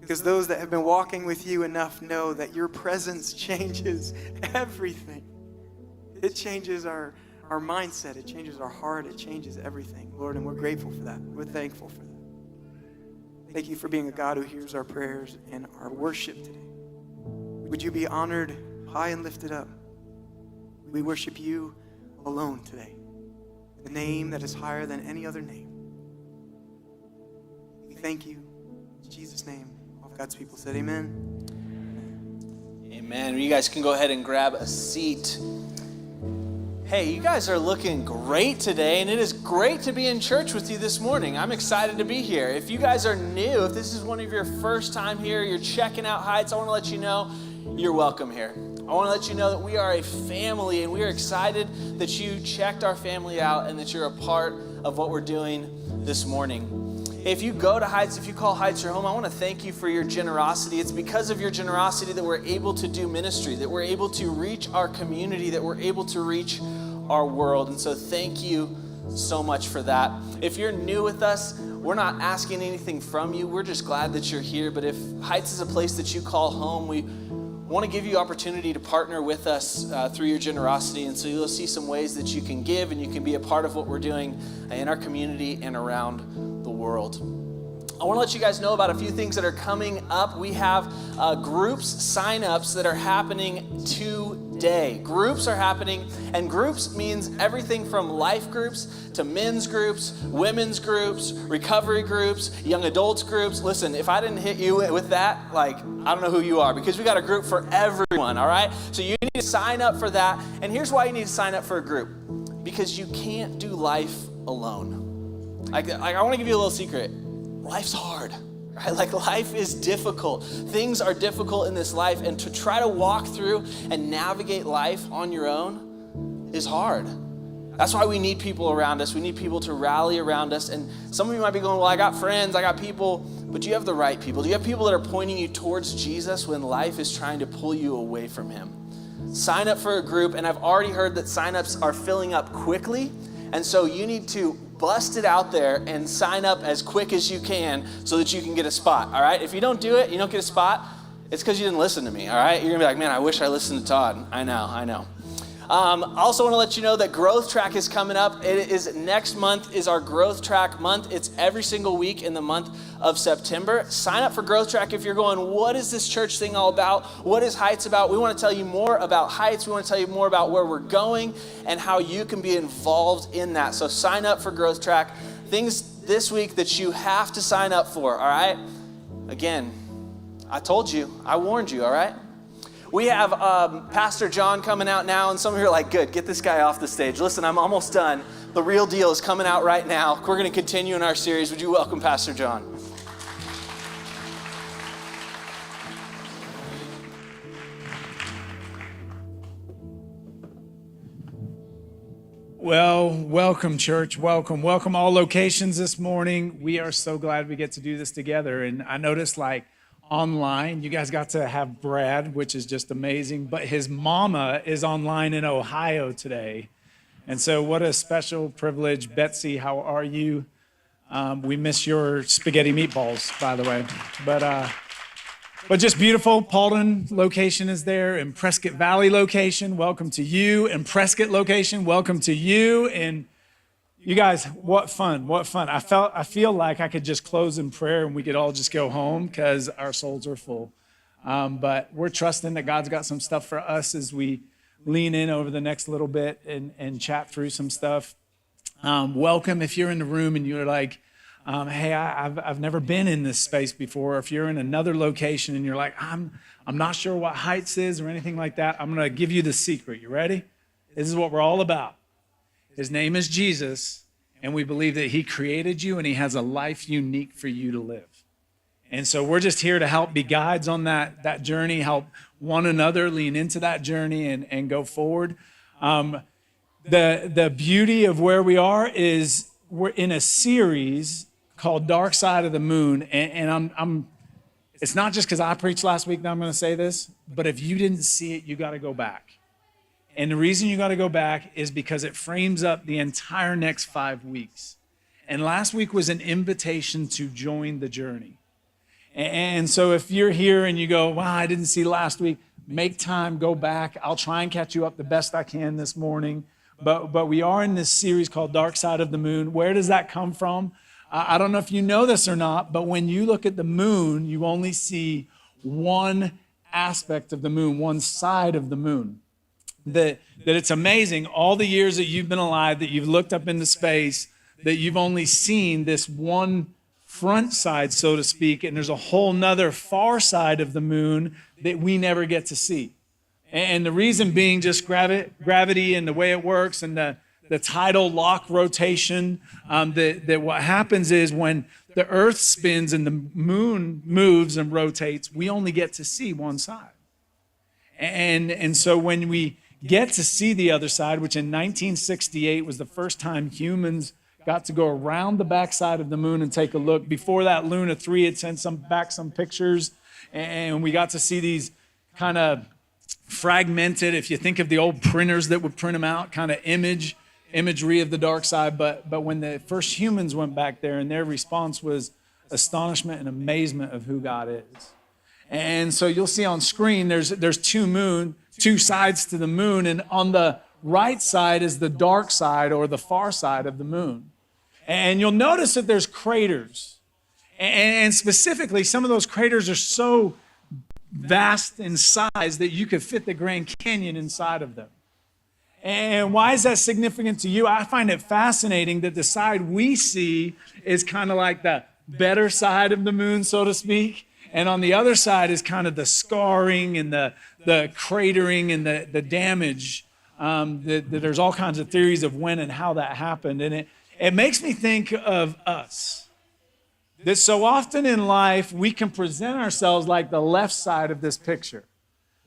Because those that have been walking with you enough know that your presence changes everything. It changes our mindset. It changes our heart. It changes everything, Lord, and we're grateful for that. We're thankful for that. Thank you for being a God who hears our prayers and our worship today. Would you be honored, high and lifted up? We worship you alone today. The name that is higher than any other name. We thank you. In Jesus' name, all of God's people said amen.
Amen. You guys can go ahead and grab a seat. Hey, you guys are looking great today, and it is great to be in church with you this morning. I'm excited to be here. If you guys are new, if this is one of your first time here, you're checking out Heights, I want to let you know you're welcome here. I want to let you know that we are a family, and we are excited that you checked our family out and that you're a part of what we're doing this morning. If you go to Heights, if you call Heights your home, I want to thank you for your generosity. It's because of your generosity that we're able to do ministry, that we're able to reach our community, that we're able to reach our world. And so thank you so much for that. If you're new with us, we're not asking anything from you. We're just glad that you're here. But if Heights is a place that you call home, we want to give you opportunity to partner with us through your generosity. And so you'll see some ways that you can give and you can be a part of what we're doing in our community and around the world. I want to let you guys know about a few things that are coming up. We have groups sign-ups that are happening today. Groups are happening, and groups means everything from life groups to men's groups, women's groups, recovery groups, young adults groups. Listen, if I didn't hit you with that, I don't know who you are, because we got a group for everyone, all right? So you need to sign up for that. And here's why you need to sign up for a group. Because you can't do life alone. I want to give you a little secret. Life's hard, right? Life is difficult. Things are difficult in this life, and to try to walk through and navigate life on your own is hard. That's why we need people around us. We need people to rally around us. And some of you might be going, well, I got friends, I got people, but do you have the right people? Do you have people that are pointing you towards Jesus when life is trying to pull you away from him? Sign up for a group, and I've already heard that signups are filling up quickly. And so you need to bust it out there and sign up as quick as you can so that you can get a spot, all right? If you don't do it, you don't get a spot, it's because you didn't listen to me, all right? You're going to be like, man, I wish I listened to Todd. I know. I also want to let you know that Growth Track is coming up. It is next month is our Growth Track month. It's every single week in the month of September. Sign up for Growth Track if you're going, what is this church thing all about? What is Heights about? We want to tell you more about Heights. We want to tell you more about where we're going and how you can be involved in that. So sign up for Growth Track. Things this week that you have to sign up for, all right? Again, I told you, I warned you, all right? We have Pastor John coming out now, and some of you are like, good, get this guy off the stage. Listen, I'm almost done. The real deal is coming out right now. We're going to continue in our series. Would you welcome Pastor John?
Well, welcome, church. Welcome all locations this morning. We are so glad we get to do this together. And I noticed online, you guys got to have Brad, which is just amazing, but his mama is online in Ohio today. And so what a special privilege. Betsy, how are you? We miss your spaghetti meatballs, by the way. But just beautiful. Paulden location is there, and Prescott Valley location, welcome to you. And Prescott location, welcome to you. And you guys, what fun. I feel like I could just close in prayer and we could all just go home because our souls are full. But we're trusting that God's got some stuff for us as we lean in over the next little bit and chat through some stuff. Welcome if you're in the room and you're like, hey, I've never been in this space before. Or if you're in another location and you're like, I'm not sure what Heights is or anything like that, I'm going to give you the secret. You ready? This is what we're all about. His name is Jesus, and we believe that he created you and he has a life unique for you to live. And so we're just here to help be guides on that journey, help one another lean into that journey and go forward. The beauty of where we are is we're in a series called Dark Side of the Moon, and I'm it's not just because I preached last week that I'm going to say this, but if you didn't see it, you got to go back. And the reason you got to go back is because it frames up the entire next 5 weeks. And last week was an invitation to join the journey. And so if you're here and you go, wow, I didn't see last week, make time, go back. I'll try and catch you up the best I can this morning. But we are in this series called Dark Side of the Moon. Where does that come from? I don't know if you know this or not, but when you look at the moon, you only see one aspect of the moon, one side of the moon. that it's amazing all the years that you've been alive, that you've looked up into space, that you've only seen this one front side, so to speak, and there's a whole nother far side of the moon that we never get to see. And the reason being just gravity and the way it works and the tidal lock rotation, that what happens is when the earth spins and the moon moves and rotates, we only get to see one side. And so when we get to see the other side, which in 1968 was the first time humans got to go around the backside of the moon and take a look. Before that, Luna 3 had sent some pictures, and we got to see these kind of fragmented, if you think of the old printers that would print them out, kind of imagery of the dark side. But when the first humans went back there, and their response was astonishment and amazement of who God is. And so you'll see on screen, there's two sides to the moon, and on the right side is the dark side or the far side of the moon. And you'll notice that there's craters. And specifically, some of those craters are so vast in size that you could fit the Grand Canyon inside of them. And why is that significant to you? I find it fascinating that the side we see is kind of like the better side of the moon, so to speak. And on the other side is kind of the scarring and the cratering and the damage. That there's all kinds of theories of when and how that happened. And it makes me think of us. That so often in life, we can present ourselves like the left side of this picture.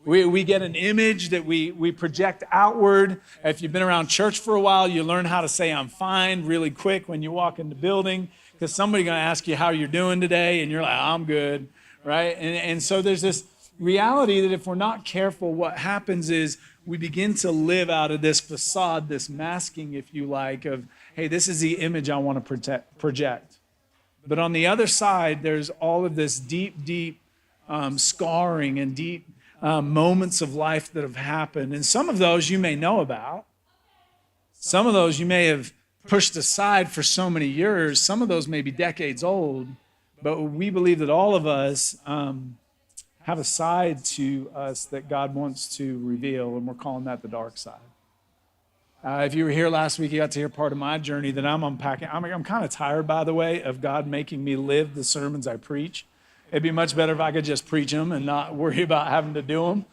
We get an image that we project outward. If you've been around church for a while, you learn how to say I'm fine really quick when you walk in the building, because somebody's going to ask you how you're doing today, and you're like, I'm good, right? And so there's this reality that if we're not careful, what happens is we begin to live out of this facade, this masking, if you like, of, hey, this is the image I want to project. But on the other side, there's all of this deep scarring and deep moments of life that have happened. And some of those you may know about. Some of those you may have pushed aside for so many years. Some of those may be decades old. But we believe that all of us have a side to us that God wants to reveal, and we're calling that the dark side. If you were here last week, you got to hear part of my journey that I'm unpacking. I'm kind of tired, by the way, of God making me live the sermons I preach. It'd be much better if I could just preach them and not worry about having to do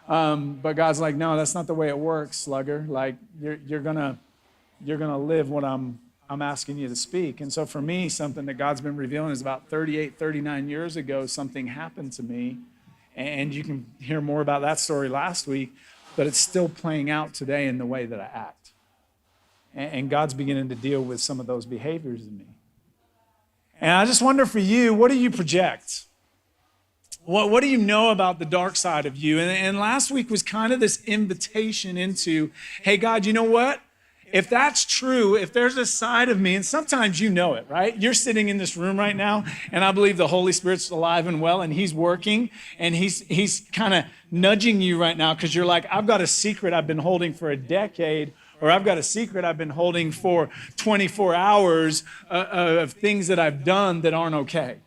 them. But God's like, no, that's not the way it works, slugger. Like, you're gonna live what I'm asking you to speak. And so for me, something that God's been revealing is about 38, 39 years ago, something happened to me. And you can hear more about that story last week, but it's still playing out today in the way that I act. And God's beginning to deal with some of those behaviors in me. And I just wonder for you, what do you project? What do you know about the dark side of you? And last week was kind of this invitation into, hey, God, you know what? If that's true, if there's a side of me, and sometimes you know it, right? You're sitting in this room right now, and I believe the Holy Spirit's alive and well, and He's working, and He's kind of nudging you right now because you're like, I've got a secret I've been holding for a decade, or I've got a secret I've been holding for 24 hours of things that I've done that aren't okay.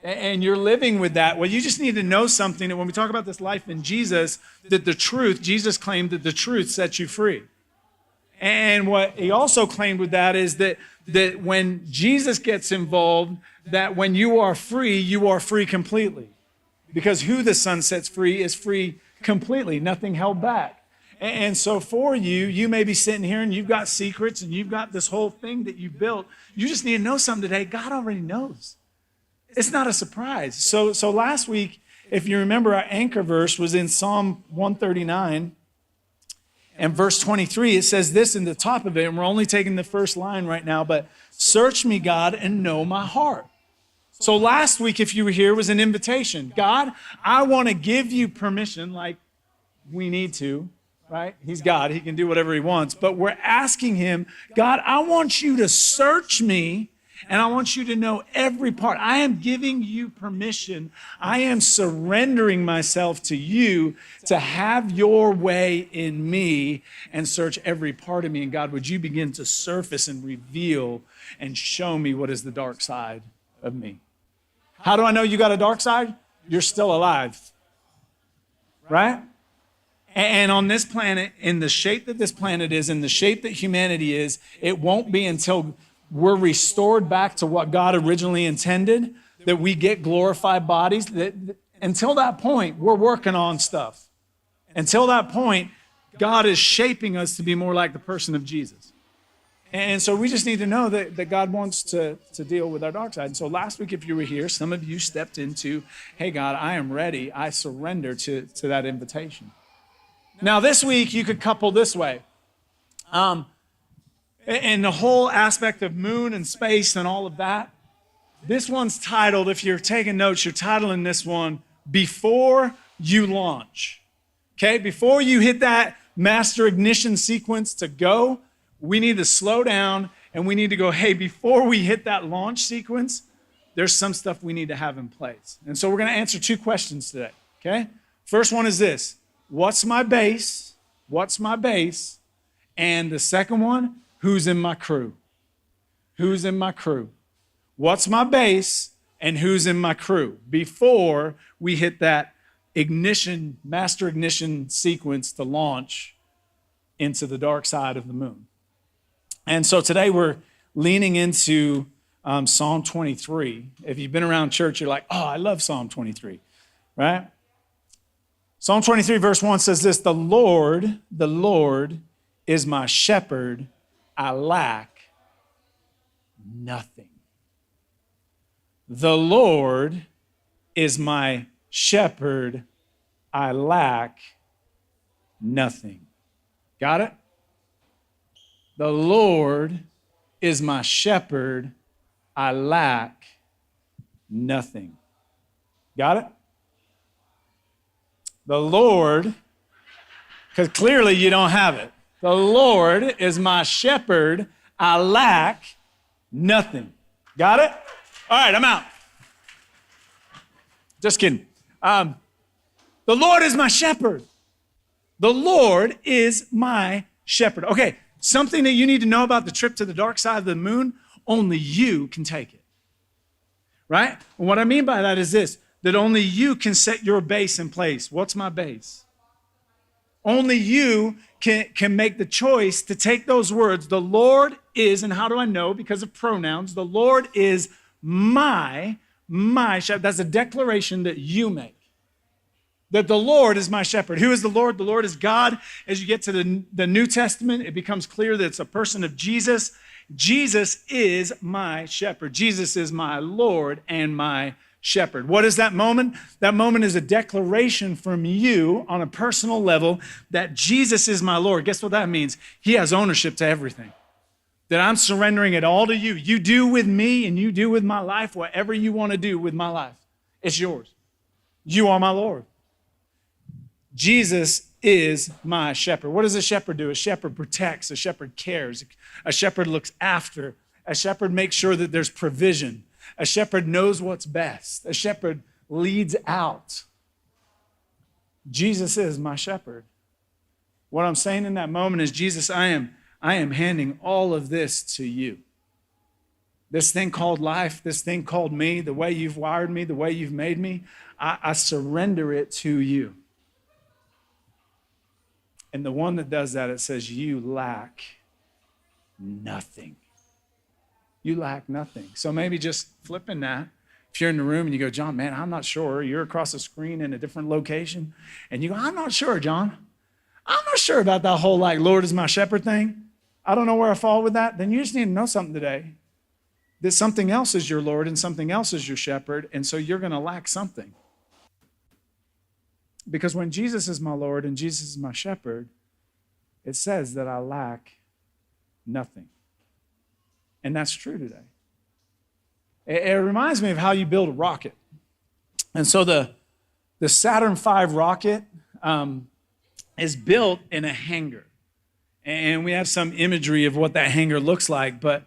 And you're living with that. Well, you just need to know something, that when we talk about this life in Jesus, that the truth, Jesus claimed that the truth sets you free. And what he also claimed with that is that when Jesus gets involved, that when you are free completely. Because who the Son sets free is free completely, nothing held back. And so for you, you may be sitting here and you've got secrets and you've got this whole thing that you built. You just need to know something today. God already knows. It's not a surprise. So last week, if you remember, our anchor verse was in Psalm 139. And verse 23, it says this in the top of it, and we're only taking the first line right now, but search me, God, and know my heart. So last week, if you were here, was an invitation. God, I want to give you permission, like we need to, right? He's God. He can do whatever he wants. But we're asking him, God, I want you to search me, and I want you to know every part. I am giving you permission. I am surrendering myself to you to have your way in me and search every part of me. And God, would you begin to surface and reveal and show me what is the dark side of me? How do I know you got a dark side? You're still alive, right? And on this planet, in the shape that this planet is, in the shape that humanity is, it won't be until we're restored back to what God originally intended that we get glorified bodies. Until that point, we're working on stuff. Until that point, God is shaping us to be more like the person of Jesus. And so we just need to know that God wants to deal with our dark side. And so last week, if you were here, some of you stepped into, hey, God, I am ready. I surrender to that invitation. Now, this week, you could couple this way. And the whole aspect of moon and space and all of that, this one's titled, if you're taking notes, you're titling this one, Before You Launch. Okay, before you hit that master ignition sequence to go, we need to slow down and we need to go, hey, before we hit that launch sequence, there's some stuff we need to have in place. And so we're going to answer two questions today, okay? First one is this: what's my base? What's my base? And the second one, who's in my crew? Who's in my crew? What's my base and who's in my crew before we hit that ignition, master ignition sequence to launch into the dark side of the moon? And so today we're leaning into Psalm 23. If you've been around church, you're like, oh, I love Psalm 23, right? Psalm 23 verse 1 says this: the Lord is my shepherd, I lack nothing. The Lord is my shepherd, I lack nothing. Got it? The Lord is my shepherd, I lack nothing. Got it? The Lord, because clearly you don't have it. The Lord is my shepherd, I lack nothing. Got it? All right, I'm out. Just kidding. The Lord is my shepherd. The Lord is my shepherd. Okay, something that you need to know about the trip to the dark side of the moon, only you can take it. Right? And what I mean by that is this: that only you can set your base in place. What's my base? Only you can make the choice to take those words, the Lord is, and how do I know? Because of pronouns. The Lord is my shepherd. That's a declaration that you make. That the Lord is my shepherd. Who is the Lord? The Lord is God. As you get to the New Testament, it becomes clear that it's a person of Jesus. Jesus is my shepherd. Jesus is my Lord and my shepherd. What is that moment? That moment is a declaration from you on a personal level that Jesus is my Lord. Guess what that means? He has ownership to everything. That I'm surrendering it all to you. You do with me and you do with my life whatever you want to do with my life. It's yours. You are my Lord. Jesus is my shepherd. What does a shepherd do? A shepherd protects. A shepherd cares. A shepherd looks after. A shepherd makes sure that there's provision. A shepherd knows what's best. A shepherd leads out. Jesus is my shepherd. What I'm saying in that moment is, Jesus, I am handing all of this to you. This thing called life, this thing called me, the way you've wired me, the way you've made me, I surrender it to you. And the one that does that, it says, you lack nothing. You lack nothing. So maybe just flipping that. If you're in the room and you go, John, man, I'm not sure. You're across the screen in a different location. And you go, I'm not sure, John. I'm not sure about that whole Lord is my shepherd thing. I don't know where I fall with that. Then you just need to know something today. That something else is your Lord and something else is your shepherd. And so you're going to lack something. Because when Jesus is my Lord and Jesus is my shepherd, it says that I lack nothing. And that's true today. It reminds me of how you build a rocket. And so the Saturn V rocket is built in a hangar. And we have some imagery of what that hangar looks like, but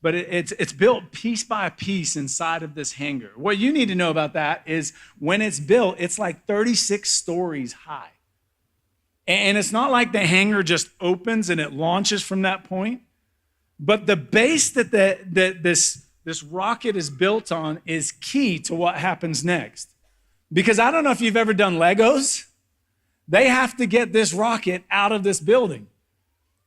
it's built piece by piece inside of this hangar. What you need to know about that is when it's built, it's like 36 stories high. And it's not like the hangar just opens and it launches from that point. But the base that this rocket is built on is key to what happens next. Because I don't know if you've ever done Legos. They have to get this rocket out of this building.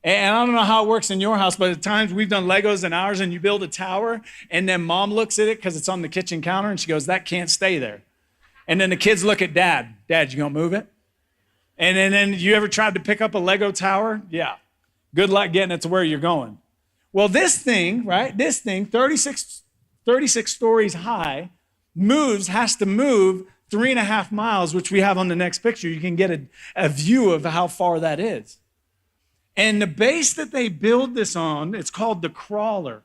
And I don't know how it works in your house, but at times we've done Legos in ours, and you build a tower, and then mom looks at it because it's on the kitchen counter, and she goes, that can't stay there. And then the kids look at dad. Dad, you gonna move it? And then you ever tried to pick up a Lego tower? Yeah. Good luck getting it to where you're going. Well, this thing, right? This thing, 36 stories high, has to move 3.5 miles, which we have on the next picture. You can get a view of how far that is. And the base that they build this on, it's called the crawler.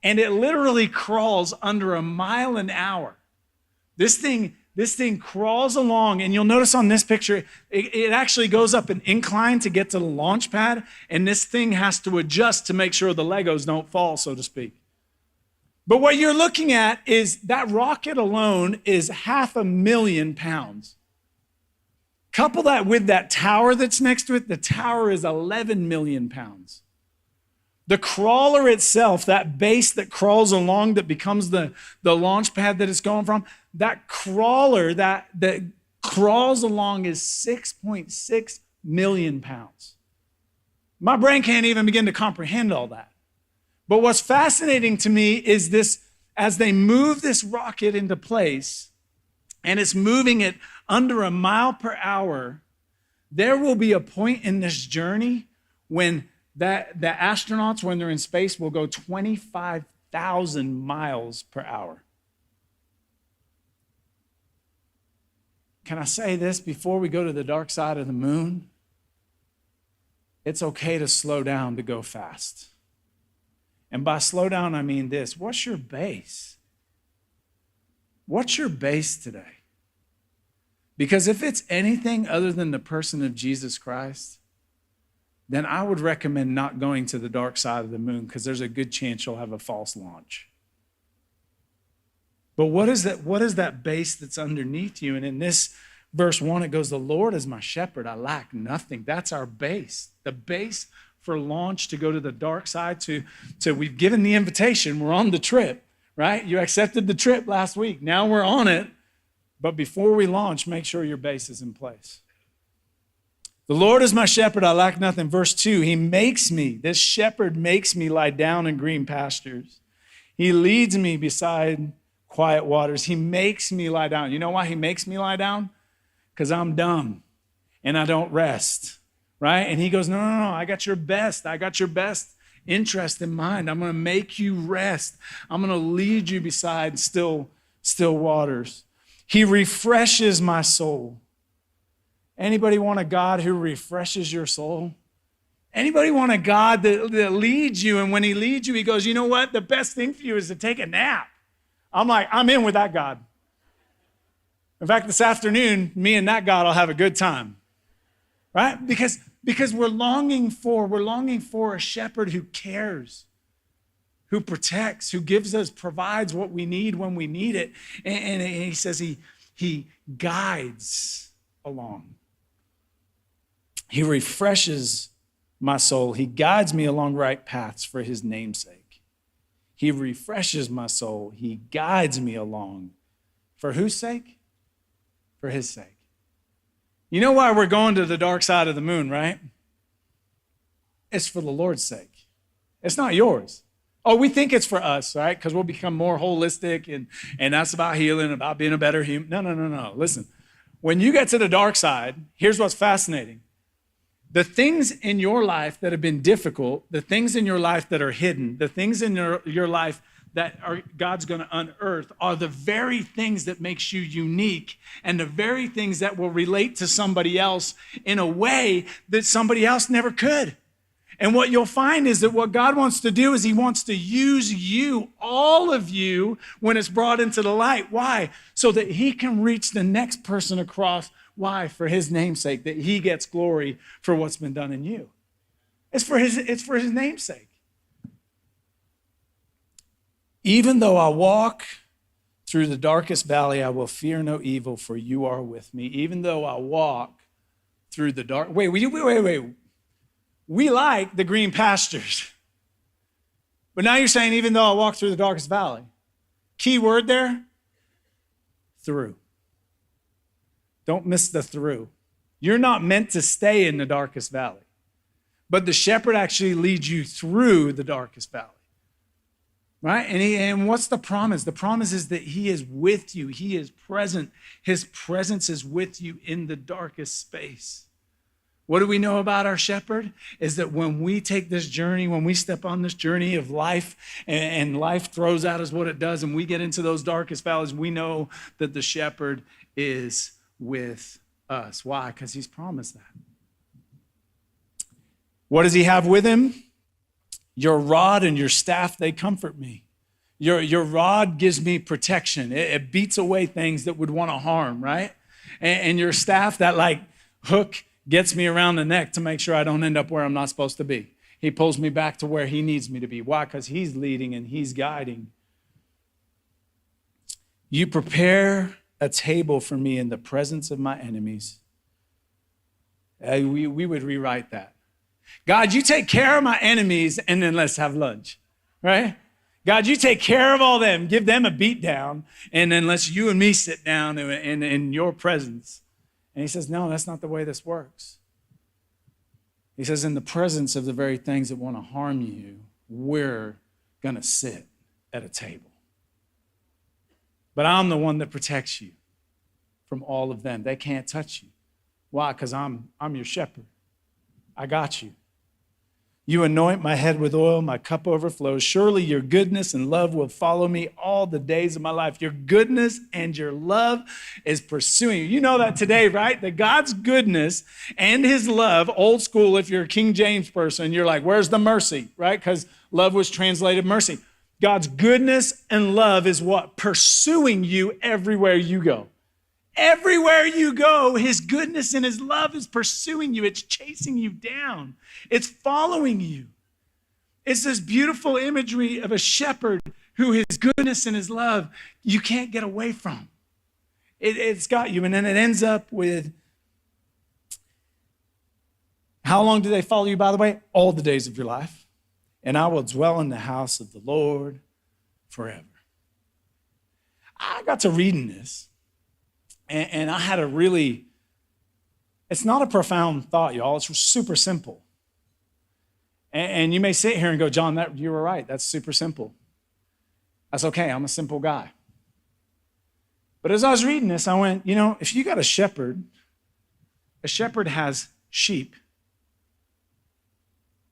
And it literally crawls under 1 mile an hour. This thing crawls along, and you'll notice on this picture, it actually goes up an incline to get to the launch pad, and this thing has to adjust to make sure the Legos don't fall, so to speak. But what you're looking at is that rocket alone is 500,000 pounds. Couple that with that tower that's next to it, the tower is 11 million pounds. The crawler itself, that base that crawls along that becomes the launch pad that it's going from, that crawler that crawls along is 6.6 million pounds. My brain can't even begin to comprehend all that. But what's fascinating to me is this, as they move this rocket into place, and it's moving it under 1 mile per hour, there will be a point in this journey when the astronauts, when they're in space, will go 25,000 miles per hour. Can I say this before we go to the dark side of the moon? It's okay to slow down to go fast. And by slow down, I mean this. What's your base? What's your base today? Because if it's anything other than the person of Jesus Christ, then I would recommend not going to the dark side of the moon, because there's a good chance you'll have a false launch. But what is that base that's underneath you? And in this verse 1, it goes, the Lord is my shepherd, I lack nothing. That's our base. The base for launch to go to the dark side, to we've given the invitation, we're on the trip, right? You accepted the trip last week. Now we're on it. But before we launch, make sure your base is in place. The Lord is my shepherd, I lack nothing. Verse 2, this shepherd makes me lie down in green pastures. He leads me beside quiet waters. He makes me lie down. You know why he makes me lie down? Because I'm dumb and I don't rest, right? And he goes, no, I got your best. I got your best interest in mind. I'm going to make you rest. I'm going to lead you beside still waters. He refreshes my soul. Anybody want a God who refreshes your soul? Anybody want a God that leads you, and when he leads you, he goes, you know what? The best thing for you is to take a nap. I'm in with that God. In fact, this afternoon, me and that God will have a good time, right? Because we're longing for a shepherd who cares, who protects, who provides what we need when we need it. And he says he guides along. He refreshes my soul. He guides me along right paths for his name's sake. He refreshes my soul. He guides me along. For whose sake? For his sake. You know why we're going to the dark side of the moon, right? It's for the Lord's sake. It's not yours. Oh, we think it's for us, right? Because we'll become more holistic, and that's about healing, about being a better human. No. Listen, when you get to the dark side, here's what's fascinating. The things in your life that have been difficult, the things in your life that are hidden, the things in your life that God's going to unearth are the very things that makes you unique, and the very things that will relate to somebody else in a way that somebody else never could. And what you'll find is that what God wants to do is he wants to use you, all of you, when it's brought into the light. Why? So that he can reach the next person across. Why? For his name's sake, that he gets glory for what's been done in you. It's for his name's sake. Even though I walk through the darkest valley, I will fear no evil, for you are with me. Even though I walk through the dark... Wait. We like the green pastures. But now you're saying, even though I walk through the darkest valley. Key word there, through. Don't miss the through. You're not meant to stay in the darkest valley, but the shepherd actually leads you through the darkest valley. Right? And what's the promise? The promise is that he is with you. He is present. His presence is with you in the darkest space. What do we know about our shepherd? Is that when we take this journey, when we step on this journey of life, and life throws at us what it does, and we get into those darkest valleys, we know that the shepherd is with us. Why? Because he's promised that. What does he have with him? Your rod and your staff, they comfort me. Your rod gives me protection. It beats away things that would want to harm, right? And your staff, that like hook, gets me around the neck to make sure I don't end up where I'm not supposed to be. He pulls me back to where he needs me to be. Why? Because he's leading and he's guiding. You prepare a table for me in the presence of my enemies. We would rewrite that. God, you take care of my enemies and then let's have lunch, right? God, you take care of all them, give them a beat down, and then let's you and me sit down in your presence. And he says, no, that's not the way this works. He says, in the presence of the very things that want to harm you, we're going to sit at a table. But I'm the one that protects you from all of them. They can't touch you. Why? Because I'm your shepherd. I got you. You anoint my head with oil, my cup overflows. Surely your goodness and love will follow me all the days of my life. Your goodness and your love is pursuing you. You know that today, right? That God's goodness and his love, old school, if you're a King James person, you're like, where's the mercy, right? Because love was translated mercy. God's goodness and love is what? Pursuing you everywhere you go. Everywhere you go, his goodness and his love is pursuing you. It's chasing you down. It's following you. It's this beautiful imagery of a shepherd who his goodness and his love you can't get away from. It's got you. And then it ends up with, how long do they follow you, by the way? All the days of your life. And I will dwell in the house of the Lord forever. I got to reading this. And I had a really, it's not a profound thought, y'all. It's super simple. And you may sit here and go, John, you were right. That's super simple. That's okay. I'm a simple guy. But as I was reading this, I went, if you got a shepherd has sheep.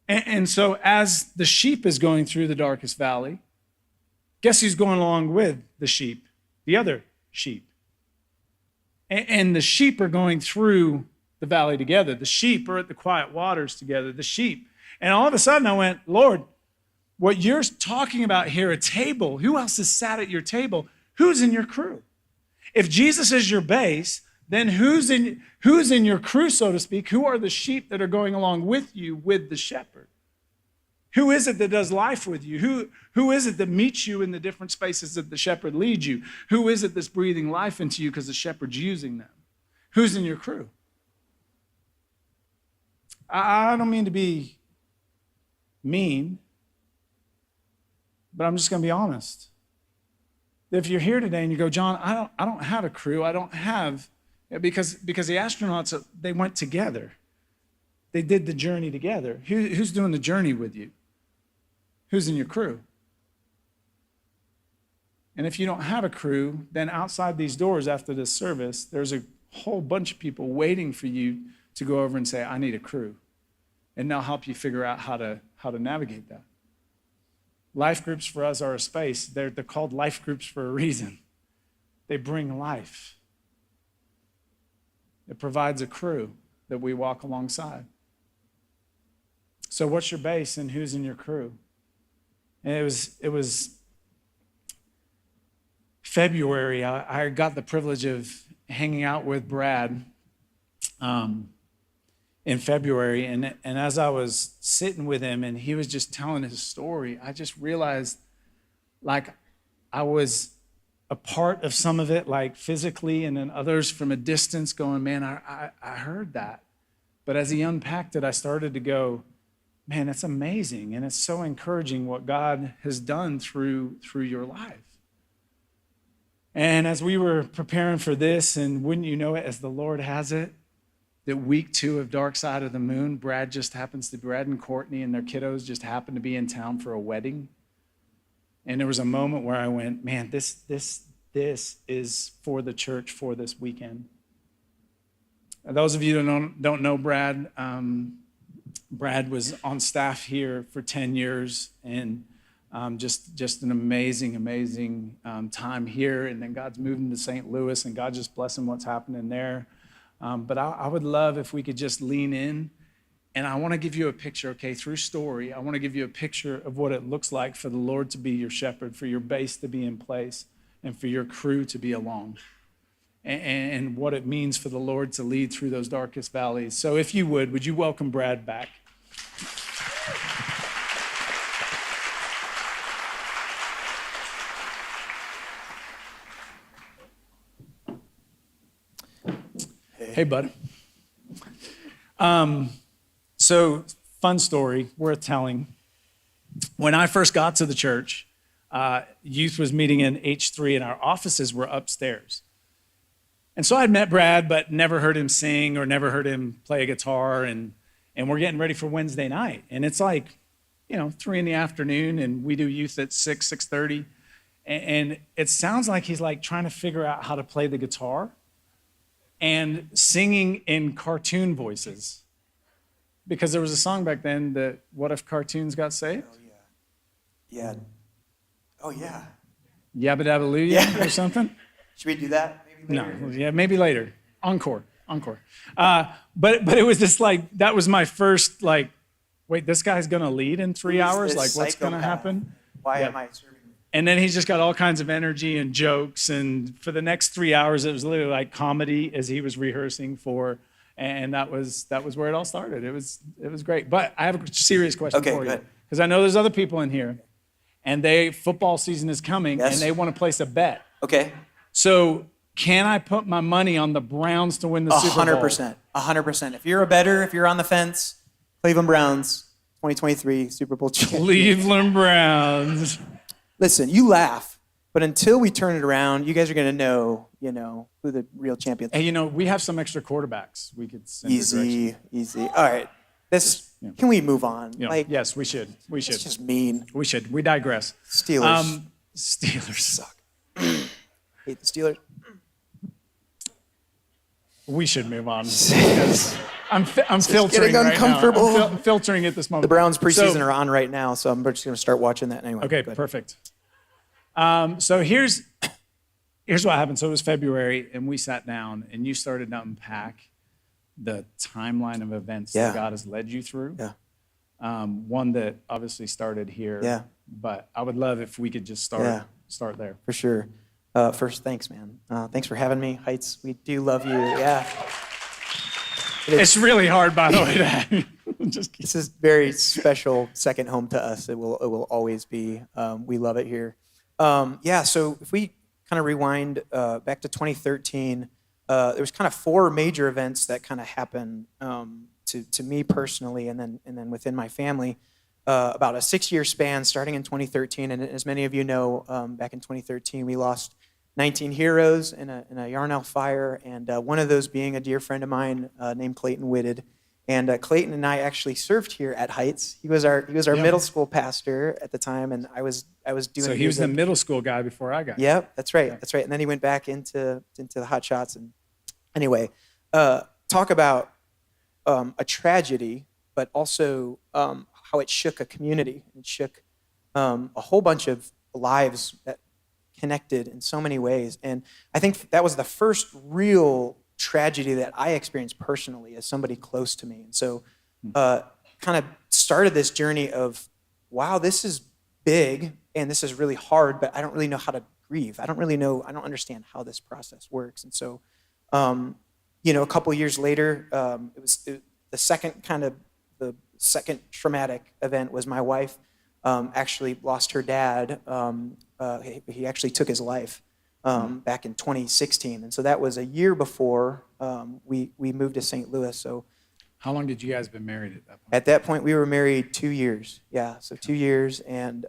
And so as the sheep is going through the darkest valley, guess who's going along with the sheep? The other sheep. And the sheep are going through the valley together. The sheep are at the quiet waters together, the sheep. And all of a sudden I went, Lord, what you're talking about here, a table, who else is sat at your table? Who's in your crew? If Jesus is your base, then who's in your crew, so to speak? Who are the sheep that are going along with you with the shepherd? Who is it that does life with you? Who is it that meets you in the different spaces that the shepherd leads you? Who is it that's breathing life into you because the shepherd's using them? Who's in your crew? I don't mean to be mean, but I'm just going to be honest. If you're here today and you go, John, I don't have a crew. I don't have, because the astronauts, they went together. They did the journey together. Who's doing the journey with you? Who's in your crew? And if you don't have a crew, then outside these doors after this service, there's a whole bunch of people waiting for you to go over and say, I need a crew. And they'll help you figure out how to navigate that. Life groups for us are a space. They're called life groups for a reason. They bring life. It provides a crew that we walk alongside. So what's your base and who's in your crew? And it was February. I got the privilege of hanging out with Brad in February. And as I was sitting with him and he was just telling his story, I just realized like I was a part of some of it, like physically, and then others from a distance going, man, I heard that. But as he unpacked it, I started to go, man, it's amazing. And it's so encouraging what God has done through your life. And as we were preparing for this, and wouldn't you know it, as the Lord has it, that week 2 of Dark Side of the Moon, Brad and Courtney and their kiddos just happened to be in town for a wedding. And there was a moment where I went, man, this is for the church for this weekend. And those of you that don't know Brad, Brad was on staff here for 10 years and just an amazing time here. And then God's moved him to St. Louis, and God just blessing what's happening there. But I would love if we could just lean in. And I want to give you a picture, okay, through story. I want to give you a picture of what it looks like for the Lord to be your shepherd, for your base to be in place, and for your crew to be along. And what it means for the Lord to lead through those darkest valleys. So if you would you welcome Brad back? Hey, bud. So, fun story worth telling. When I first got to the church, youth was meeting in H3 and our offices were upstairs. And so I'd met Brad, but never heard him sing or never heard him play a guitar. And we're getting ready for Wednesday night. And it's like, 3 p.m, and we do youth at 6:30. And it sounds like he's like trying to figure out how to play the guitar and singing in cartoon voices. Because there was a song back then that, what if cartoons got saved?
Oh, yeah. Yeah. Oh, yeah.
Yabba Dabba Loo or something?
Should we do that? Maybe later?
No, yeah, maybe later. Encore. But it was just like, that was my first, like, wait, this guy's going to lead in 3 hours? Like, what's going to happen?
Why am I serving?
And then he's just got all kinds of energy and jokes. And for the next 3 hours, it was literally like comedy as he was rehearsing for. And that was where it all started. It was great. But I have a serious question for you. Because I know there's other people in here. And football season is coming. Yes. And they want to place a bet.
Okay.
So can I put my money on the Browns to win the Super Bowl?
100%. If you're a bettor, if you're on the fence, Cleveland Browns, 2023 Super Bowl champion.
Cleveland Browns.
Listen, you laugh, but until we turn it around, you guys are going to know, who the real champions are.
Hey, we have some extra quarterbacks we could send.
Easy. All right. Can we move on?
Yes, we should.
It's just mean.
We should. We digress.
Steelers.
Steelers suck.
Hate the Steelers.
We should move on. I'm filtering
getting uncomfortable.
Right now. I'm filtering at this moment.
The Browns preseason are on right now, so I'm just going to start watching that anyway.
Okay, perfect. So here's what happened. So it was February, and we sat down, and you started to unpack the timeline of events that God has led you through.
Yeah.
One that obviously started here.
Yeah.
But I would love if we could just start there.
For sure. First, thanks, man. Thanks for having me. Heights, we do love you. Yeah.
It's really hard, by the way.
This is very special second home to us. It will always be. We love it here. So if we kind of rewind back to 2013, there was kind of 4 major events that kind of happened to me personally, and then within my family. About a 6-year span starting in 2013. And as many of you know, back in 2013, we lost 19 heroes in a Yarnell fire, and one of those being a dear friend of mine named Clayton Whitted. And Clayton and I actually served here at Heights. He was our middle school pastor at the time, and I was doing.
So he was the middle school guy before I got.
Yep, that's right. Yeah. That's right. And then he went back into the hot shots. And anyway, talk about a tragedy, but also how it shook a community. It shook a whole bunch of lives that connected in so many ways. And I think that was the first real tragedy that I experienced personally as somebody close to me. And so kind of started this journey of, wow, this is big and this is really hard, but I don't really know how to grieve. I don't understand how this process works. And so, a couple of years later, the second traumatic event was my wife actually lost her dad. He actually took his life back in 2016. And so that was a year before we moved to St. Louis. So
how long did you guys been married at that point?
At that point, we were married 2 years. Yeah, so 2 years. And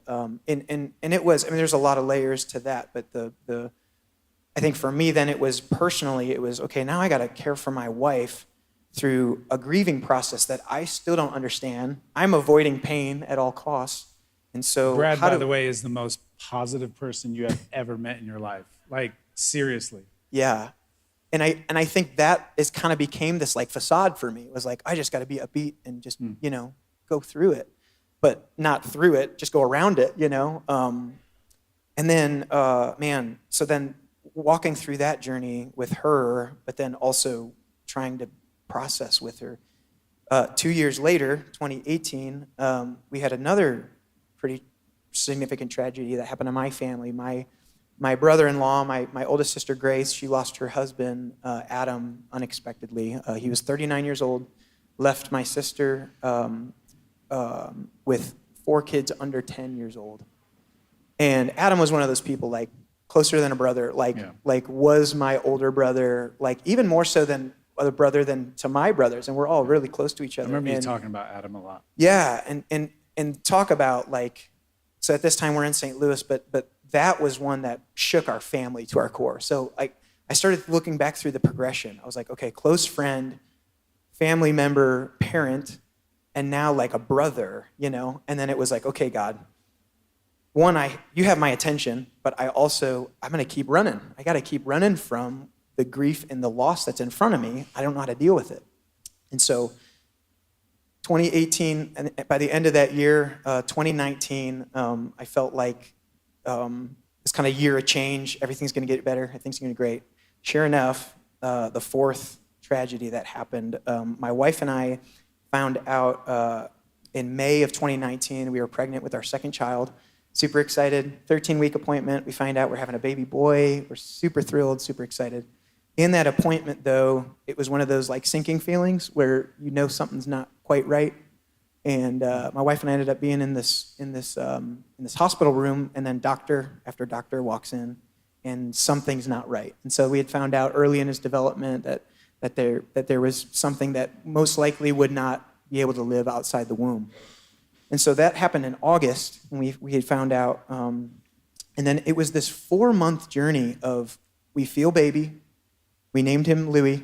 it was, there's a lot of layers to that, but I think for me then it was personally, it was, okay, now I got to care for my wife through a grieving process that I still don't understand. I'm avoiding pain at all costs. And so
Brad, by the way, is the most positive person you have ever met in your life. Like, seriously.
Yeah. And I think that is kind of became this like facade for me. It was like, I just got to be upbeat and just, go through it, but not through it, just go around it, And then, so then walking through that journey with her, but then also trying to process with her. 2 years later, 2018, we had another pretty significant tragedy that happened to my family. My brother-in-law, my oldest sister Grace, she lost her husband Adam unexpectedly. He was 39 years old, left my sister with 4 kids under 10 years old. And Adam was one of those people like closer than a brother, like was my older brother, like even more so than a brother than to my brothers, and we're all really close to each other.
I remember you talking about Adam a lot.
Yeah, and talk about like, so at this time we're in St. Louis, but that was one that shook our family to our core. So I started looking back through the progression. I was like, okay, close friend, family member, parent, and now like a brother, And then it was like, okay, God, one, you have my attention, but I'm going to keep running. I got to keep running from the grief and the loss that's in front of me. I don't know how to deal with it. And so 2018, and by the end of that year, 2019, I felt like this kind of year of change. Everything's going to get better. Everything's going to be great. Sure enough, the fourth tragedy that happened, my wife and I found out in May of 2019, we were pregnant with our second child. Super excited, 13-week appointment. We find out we're having a baby boy. We're super thrilled, super excited. In that appointment, though, it was one of those like sinking feelings where something's not quite right. And my wife and I ended up being in this hospital room, and then doctor after doctor walks in, and something's not right. And so we had found out early in his development that there was something that most likely would not be able to live outside the womb. And so that happened in August, and we had found out. And then it was this 4-month journey of we feel baby. We named him Louis.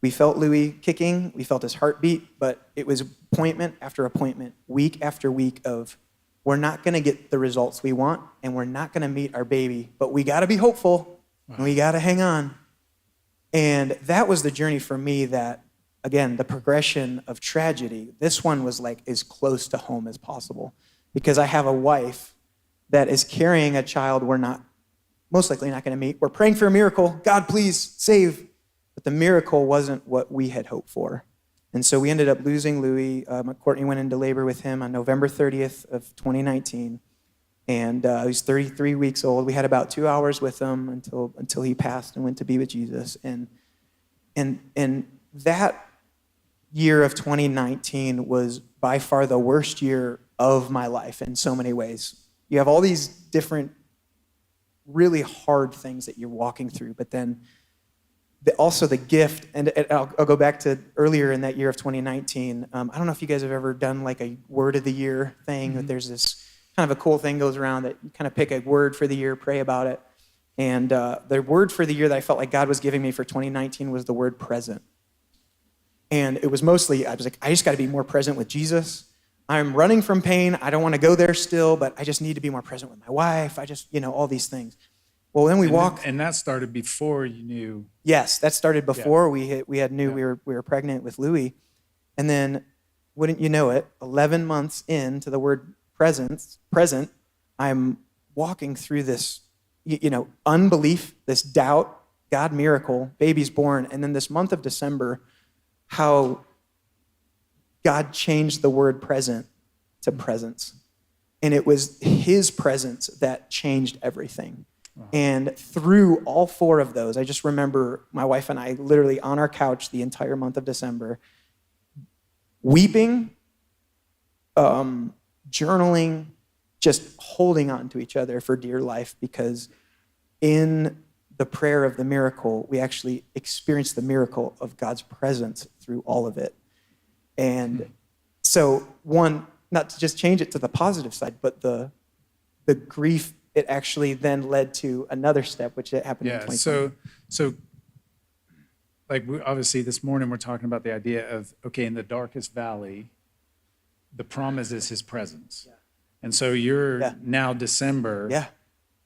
We felt Louis kicking. We felt his heartbeat, but it was appointment after appointment, week after week of we're not going to get the results we want, and we're not going to meet our baby, but we got to be hopeful, and we got to hang on. And that was the journey for me that, again, the progression of tragedy, this one was like as close to home as possible because I have a wife that is carrying a child we're most likely not going to meet. We're praying for a miracle. God, please save. But the miracle wasn't what we had hoped for. And so we ended up losing Louis. Courtney went into labor with him on November 30th of 2019. And he was 33 weeks old. We had about 2 hours with him until he passed and went to be with Jesus. And that year of 2019 was by far the worst year of my life in so many ways. You have all these different really hard things that you're walking through, but then also the gift, and I'll go back to earlier in that year of 2019. I don't know if you guys have ever done like a word of the year thing, but there's this kind of a cool thing goes around that you kind of pick a word for the year, pray about it. And the word for the year that I felt like God was giving me for 2019 was the word present. And it was mostly, I was like, I just got to be more present with Jesus. I'm running from pain. I don't want to go there still, but I just need to be more present with my wife. I just, all these things. Well, then we walked.
And that started before you knew.
Yes, that started before we were pregnant with Louis. And then, wouldn't you know it, 11 months into the word present, I'm walking through this, unbelief, this doubt, God miracle, baby's born. And then this month of December, how God changed the word present to presence. And it was his presence that changed everything. Wow. And through all 4 of those, I just remember my wife and I literally on our couch the entire month of December, weeping, journaling, just holding on to each other for dear life, because in the prayer of the miracle, we actually experienced the miracle of God's presence through all of it. And so one, not to just change it to the positive side, but the grief, it actually then led to another step, which happened in 2020.
So obviously this morning we're talking about the idea of, okay, in the darkest valley, the promise is his presence. Yeah. And so you're now December.
Yeah.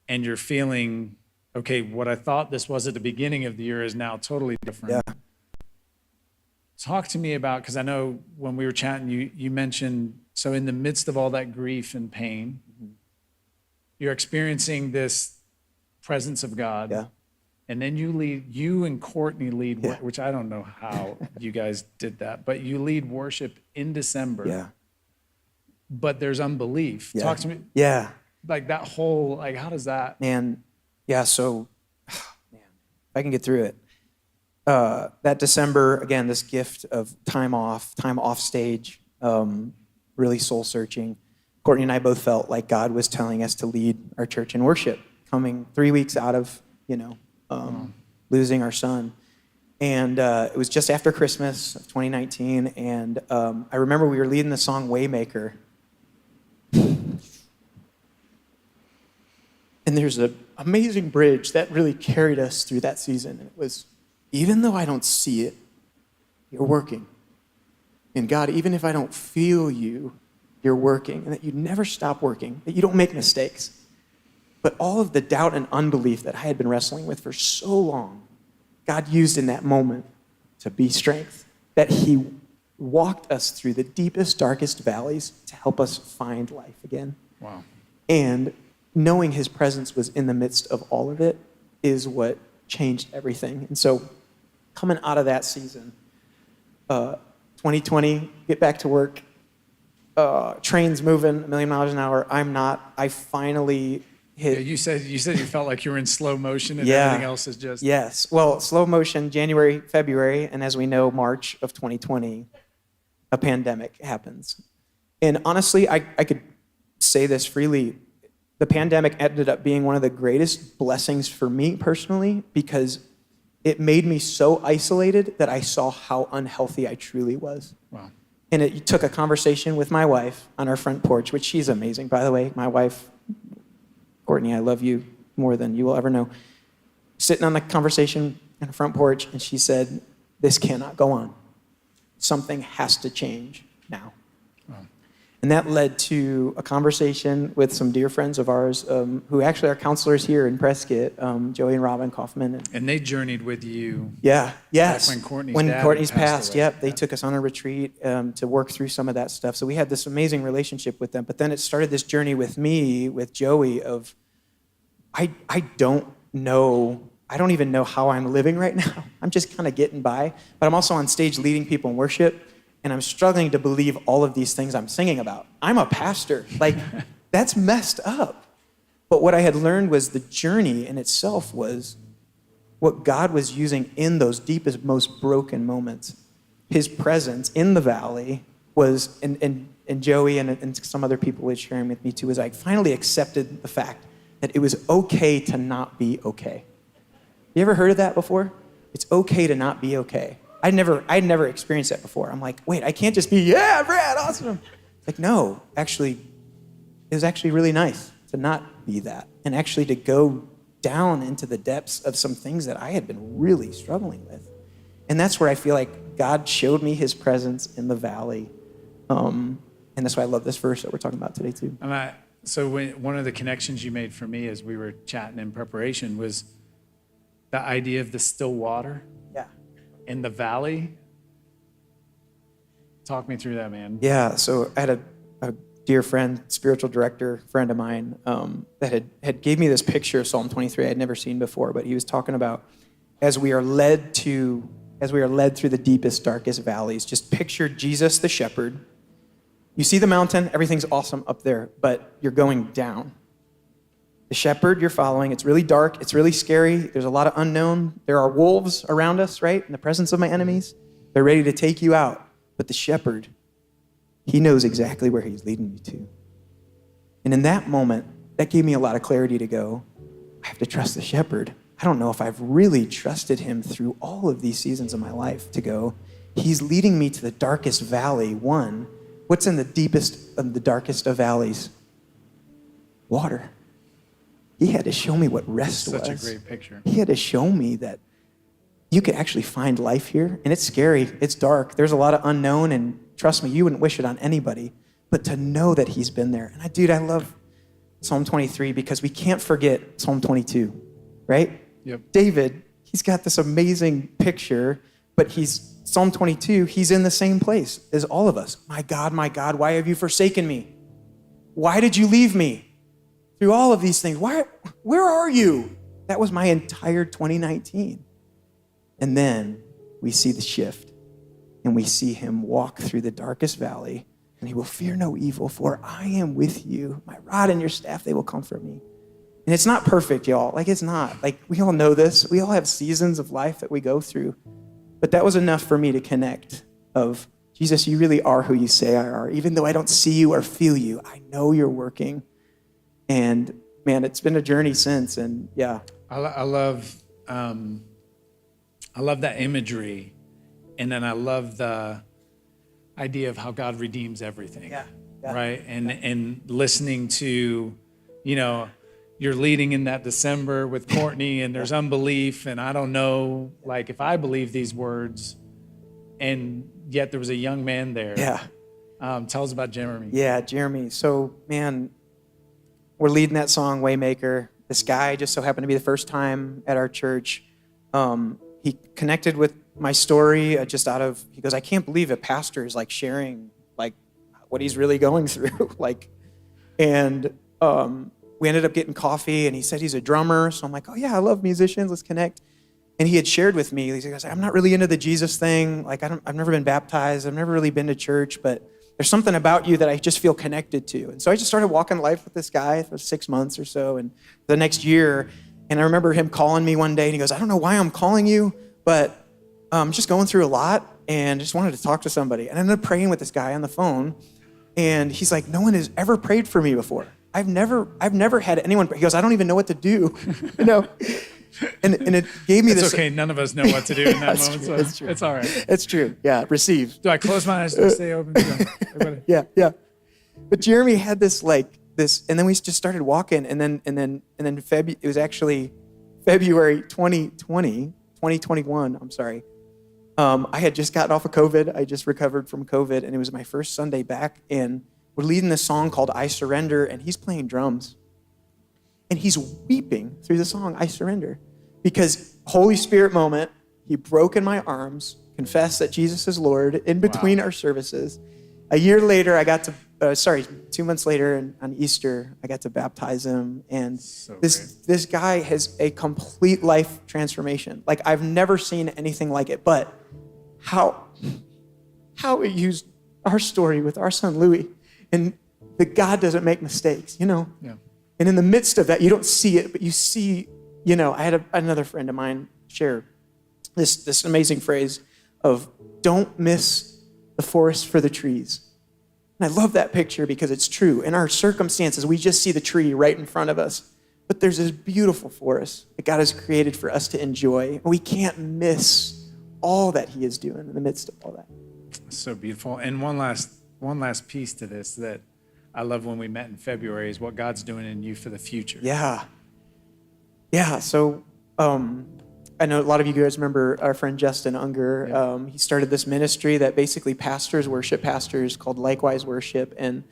And you're feeling, okay, what I thought this was at the beginning of the year is now totally different.
Yeah.
Talk to me about, because I know when we were chatting, you mentioned, so in the midst of all that grief and pain, you're experiencing this presence of God.
Yeah.
And then you and Courtney lead,
Yeah.
which I don't know how you guys did that, but you lead worship in December.
Yeah.
But there's unbelief.
Yeah.
Talk to me,
Yeah.
like that whole, like, how does that?
And yeah, so, man, if I can get through it. That December, again, this gift of time off stage, really soul searching. Courtney and I both felt like God was telling us to lead our church in worship, coming 3 weeks out of, losing our son. And it was just after Christmas of 2019. And I remember we were leading the song Waymaker. And there's an amazing bridge that really carried us through that season. And it was, even though I don't see it, you're working. And God, even if I don't feel you, you're working. And that you never stop working, that you don't make mistakes. But all of the doubt and unbelief that I had been wrestling with for so long, God used in that moment to be strength. That he walked us through the deepest, darkest valleys to help us find life again.
Wow.
And knowing his presence was in the midst of all of it is what changed everything. And so coming out of that season, 2020, get back to work, trains moving a million miles an hour. I finally hit.
Yeah, you said you felt like you were in slow motion and everything else is just.
Yes. Well, slow motion, January, February, and as we know, March of 2020, a pandemic happens. And honestly, I could say this freely. The pandemic ended up being one of the greatest blessings for me personally because it made me so isolated that I saw how unhealthy I truly was.
Wow.
And it took a conversation with my wife on our front porch, which she's amazing, by the way. My wife, Courtney, I love you more than you will ever know. Sitting on the conversation on the front porch, and she said, "This cannot go on. Something has to change now." Wow. And that led to a conversation with some dear friends of ours who actually are counselors here in Prescott, Joey and Robin Kaufman.
And they journeyed with you.
Yeah, yes.
Back when
Courtney's
passed
passed,
away.
yep. They took us on a retreat to work through some of that stuff. So we had this amazing relationship with them. But then it started this journey with me, with Joey, of I don't even know how I'm living right now. I'm just kind of getting by. But I'm also on stage leading people in worship. And I'm struggling to believe all of these things I'm singing about. I'm a pastor. Like, that's messed up. But what I had learned was the journey in itself was what God was using in those deepest, most broken moments. His presence in the valley was, and Joey and some other people were sharing with me too, was I finally accepted the fact that it was okay to not be okay. You ever heard of that before? It's okay to not be okay. I'd never experienced that before. I'm like, wait, I can't just be, yeah, Brad, awesome. Like, no, actually, it was actually really nice to not be that and actually to go down into the depths of some things that I had been really struggling with. And that's where I feel like God showed me his presence in the valley. And that's why I love this verse that we're talking about today too.
One of the connections you made for me as we were chatting in preparation was the idea of the still water.
Yeah.
In the valley. Talk me through that, man.
Yeah, so I had a dear friend, spiritual director, friend of mine, that had gave me this picture of Psalm 23 I had never seen before, but he was talking about as we are led through the deepest, darkest valleys, just picture Jesus the shepherd. You see the mountain, everything's awesome up there, but you're going down. The shepherd you're following, it's really dark, it's really scary, there's a lot of unknown. There are wolves around us, right? In the presence of my enemies. They're ready to take you out. But the shepherd, he knows exactly where he's leading you to. And in that moment, that gave me a lot of clarity to go, I have to trust the shepherd. I don't know if I've really trusted him through all of these seasons of my life to go, he's leading me to the darkest valley. One, what's in the deepest of the darkest of valleys? Water. He had to show me what rest was.
Such a great picture.
He had to show me that you could actually find life here. And it's scary. It's dark. There's a lot of unknown. And trust me, you wouldn't wish it on anybody. But to know that he's been there. And I love Psalm 23 because we can't forget Psalm 22, right?
Yep.
David, he's got this amazing picture, but Psalm 22, he's in the same place as all of us. My God, why have you forsaken me? Why did you leave me? Through all of these things, where are you? That was my entire 2019. And then we see the shift, and we see him walk through the darkest valley, and he will fear no evil, for I am with you. My rod and your staff, they will comfort me. And it's not perfect, y'all. Like, it's not. Like, we all know this. We all have seasons of life that we go through. But that was enough for me to connect of, Jesus, you really are who you say I are. Even though I don't see you or feel you, I know you're working. And man, it's been a journey since. And yeah.
I love that imagery. And then I love the idea of how God redeems everything.
Yeah.
Right? And listening to, you're leading in that December with Courtney, and there's unbelief, and I don't know, like, if I believe these words, and yet there was a young man there.
Yeah.
Tell us about Jeremy.
Yeah, Jeremy. So, man, we're leading that song, Waymaker. This guy just so happened to be the first time at our church. He connected with my story he goes, I can't believe a pastor is like sharing like what he's really going through. We ended up getting coffee, and he said he's a drummer. So I'm like, oh yeah, I love musicians. Let's connect. And he had shared with me, he goes, I'm not really into the Jesus thing. Like, I've never been baptized. I've never really been to church, but there's something about you that I just feel connected to. And so I just started walking life with this guy for 6 months or so. And the next year, and I remember him calling me one day, and he goes, I don't know why I'm calling you, but I'm just going through a lot and just wanted to talk to somebody. And I ended up praying with this guy on the phone. And he's like, no one has ever prayed for me before. I've never had anyone. He goes, I don't even know what to do. And it gave me this.
It's okay. None of us know what to do in that moment.
True,
So it's all right.
It's true. Yeah. Receive.
Do I close my eyes to stay open?
Yeah. But Jeremy had this, and then we just started walking, and then it was actually February 2021. I'm sorry. I had just gotten off of COVID. I just recovered from COVID, and it was my first Sunday back, and we're leading this song called I Surrender, and he's playing drums. And he's weeping through the song, I Surrender. Because Holy Spirit moment, he broke in my arms, confessed that Jesus is Lord in between our services. A year later, 2 months later on Easter, I got to baptize him. And this guy has a complete life transformation. Like, I've never seen anything like it. But how it used our story with our son, Louis, and that God doesn't make mistakes, Yeah. And in the midst of that, you don't see it, but you see, I had another friend of mine share this amazing phrase of, don't miss the forest for the trees. And I love that picture because it's true. In our circumstances, we just see the tree right in front of us, but there's this beautiful forest that God has created for us to enjoy. And we can't miss all that he is doing in the midst of all that.
So beautiful. And one last piece to this that I love when we met in February is what God's doing in you for the future.
Yeah. So I know a lot of you guys remember our friend Justin Unger. Yeah. He started this ministry that basically worship pastors called Likewise Worship. And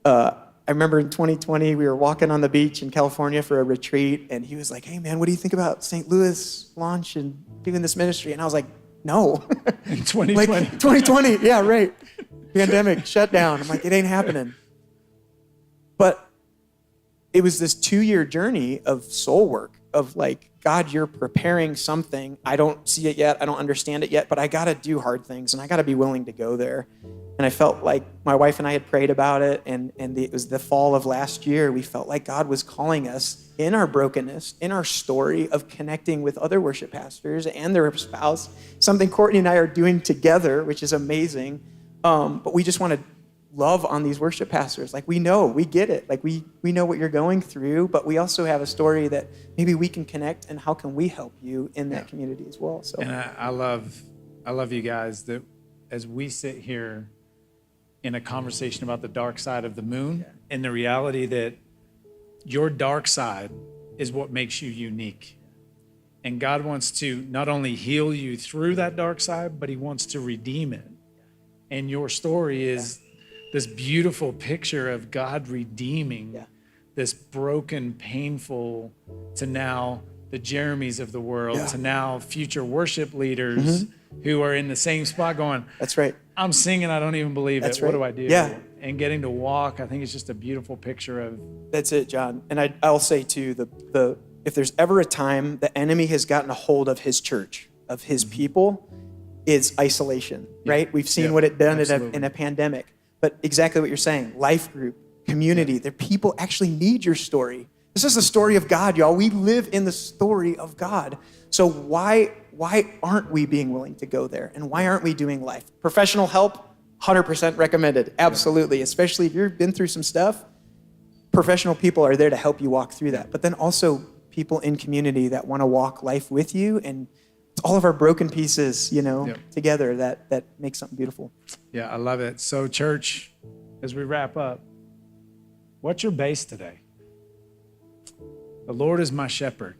I remember in 2020, we were walking on the beach in California for a retreat, and he was like, hey man, what do you think about St. Louis launch and doing this ministry? And I was like, no.
In 2020.
2020, yeah, right. Pandemic, shutdown. I'm like, it ain't happening. But it was this 2-year journey of soul work, of like, God, you're preparing something. I don't see it yet. I don't understand it yet, but I got to do hard things, and I got to be willing to go there. And I felt like my wife and I had prayed about it, and it was the fall of last year. We felt like God was calling us in our brokenness, in our story of connecting with other worship pastors and their spouse, something Courtney and I are doing together, which is amazing. But we just want to love on these worship pastors. Like, we get it. Like, we know what you're going through, but we also have a story that maybe we can connect, and how can we help you in that community as well. So,
and I love you guys, that as we sit here in a conversation about the dark side of the moon, and the reality that your dark side is what makes you unique. And God wants to not only heal you through that dark side, but he wants to redeem it. And your story is this beautiful picture of God redeeming this broken, painful, to now the Jeremys of the world, to now future worship leaders who are in the same spot going,
That's right.
I'm singing, I don't even believe
That's
it. What do
right.
I do?
Yeah.
And getting to walk, I think it's just a beautiful picture of.
That's it, John. And I'll say too, the if there's ever a time the enemy has gotten a hold of his church, of his people, it's isolation, right? We've seen what it done in a pandemic. But exactly what you're saying, life group, community, the people actually need your story. This is the story of God, y'all. We live in the story of God. So why aren't we being willing to go there? And why aren't we doing life? Professional help, 100% recommended. Absolutely. Especially if you've been through some stuff, professional people are there to help you walk through that. But then also people in community that want to walk life with you, and it's all of our broken pieces, together that makes something beautiful.
Yeah, I love it. So church, as we wrap up, what's your base today? The Lord is my shepherd.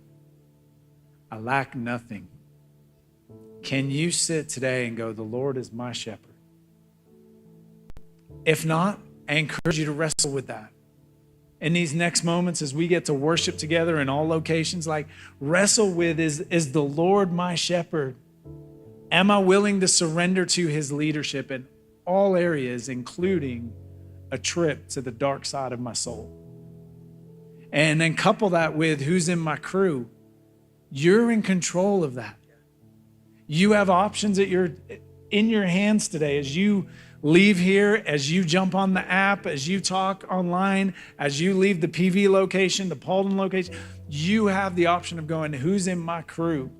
I lack nothing. Can you sit today and go, the Lord is my shepherd? If not, I encourage you to wrestle with that. In these next moments, as we get to worship together in all locations, wrestle with, is the Lord my shepherd? Am I willing to surrender to his leadership in all areas, including a trip to the dark side of my soul? And then couple that with who's in my crew. You're in control of that. You have options in your hands today as you leave here, as you jump on the app, as you talk online, as you leave the PV location, the Paulden location. You have the option of going, who's in my crew?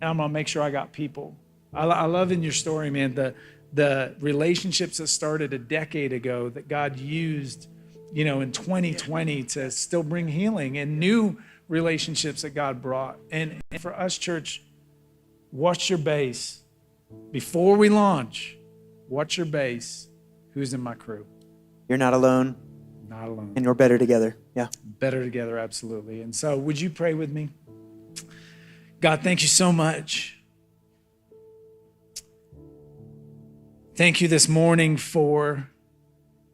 And I'm going to make sure I got people. I love in your story, man, the relationships that started a decade ago that God used, in 2020 to still bring healing, and new relationships that God brought. And for us, church, what's your base? Before we launch, what's your base? Who's in my crew?
You're not alone.
Not alone.
And we're better together. Yeah.
Better together, absolutely. And so would you pray with me? God, thank you so much. Thank you this morning for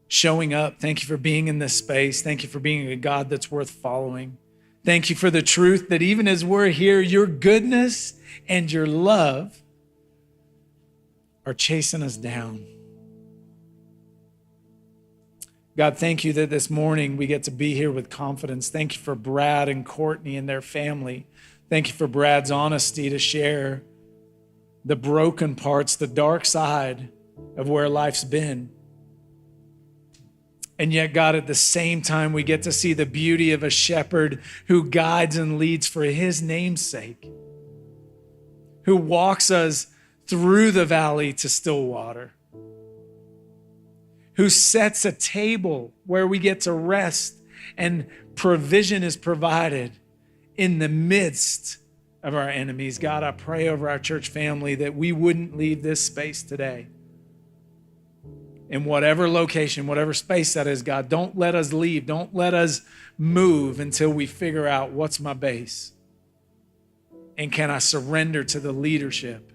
showing up. Thank you for being in this space. Thank you for being a God that's worth following. Thank you for the truth that even as we're here, your goodness and your love are chasing us down. God, thank you that this morning we get to be here with confidence. Thank you for Brad and Courtney and their family. Thank you for Brad's honesty to share the broken parts, the dark side of where life's been. And yet, God, at the same time, we get to see the beauty of a shepherd who guides and leads for his name's sake, who walks us through the valley to still water, who sets a table where we get to rest and provision is provided in the midst of our enemies. God, I pray over our church family that we wouldn't leave this space today. In whatever location, whatever space that is, God, don't let us leave. Don't let us move until we figure out what's my base. And can I surrender to the leadership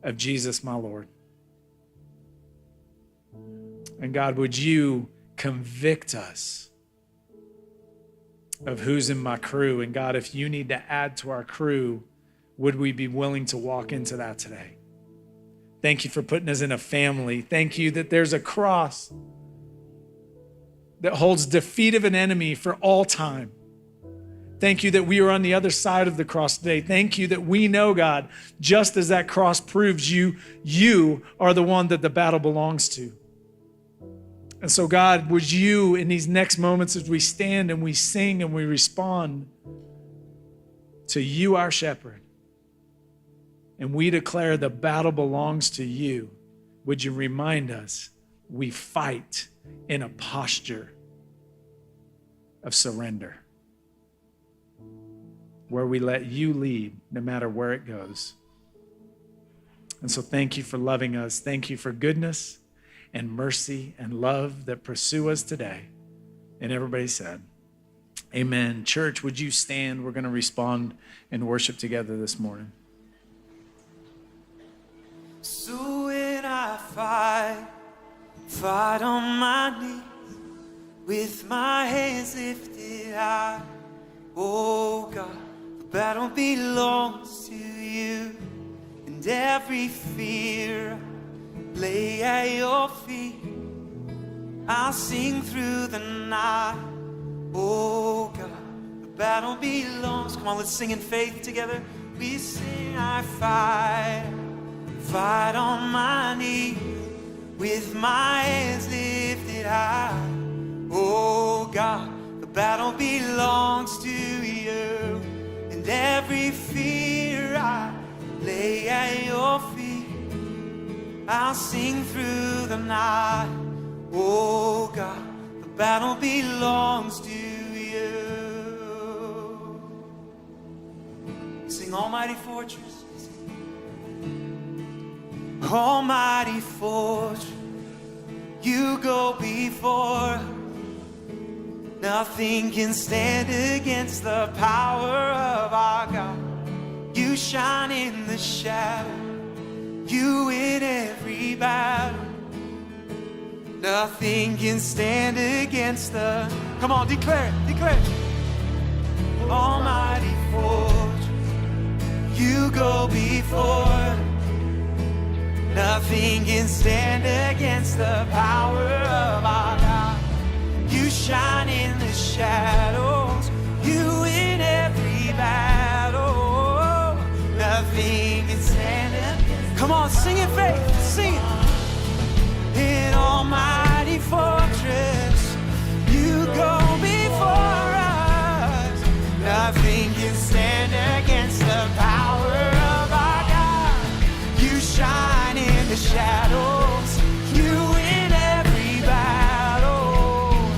of Jesus, my Lord? And God, would you convict us of who's in my crew? And God, if you need to add to our crew, would we be willing to walk into that today? Thank you for putting us in a family. Thank you that there's a cross that holds defeat of an enemy for all time. Thank you that we are on the other side of the cross today. Thank you that we know, God, just as that cross proves you are the one that the battle belongs to. And so, God, would you, in these next moments as we stand and we sing and we respond to you, our shepherd, and we declare the battle belongs to you, would you remind us we fight in a posture of surrender, where we let you lead no matter where it goes. And so thank you for loving us. Thank you for goodness and mercy and love that pursue us today. And everybody said, Amen. Church, would you stand? We're going to respond and worship together this morning.
So when I fight on my knees, with my hands lifted high, oh God, the battle belongs to you, and every fear I lay at your feet. I'll sing through the night, oh God, the battle belongs. Come on, let's sing in faith together. We sing, I fight on my knees, with my hands lifted high. Oh God, the battle belongs to you, and every fear I lay at your feet. I'll sing through the night, oh God, the battle belongs to you. Sing Almighty Fortress. Almighty fortress, you go before. Nothing can stand against the power of our God. You shine in the shadow, you win every battle. Nothing can stand against the, come on, declare it, declare it. Almighty fortress, you go before. Nothing can stand against the power of our God. You shine in the shadows, you win every battle. Nothing can stand against. Come on, sing it, faith, sing it. In almighty fortress, you go before us. Nothing can stand against the power of our God. You shine in the shadows, you win every battle.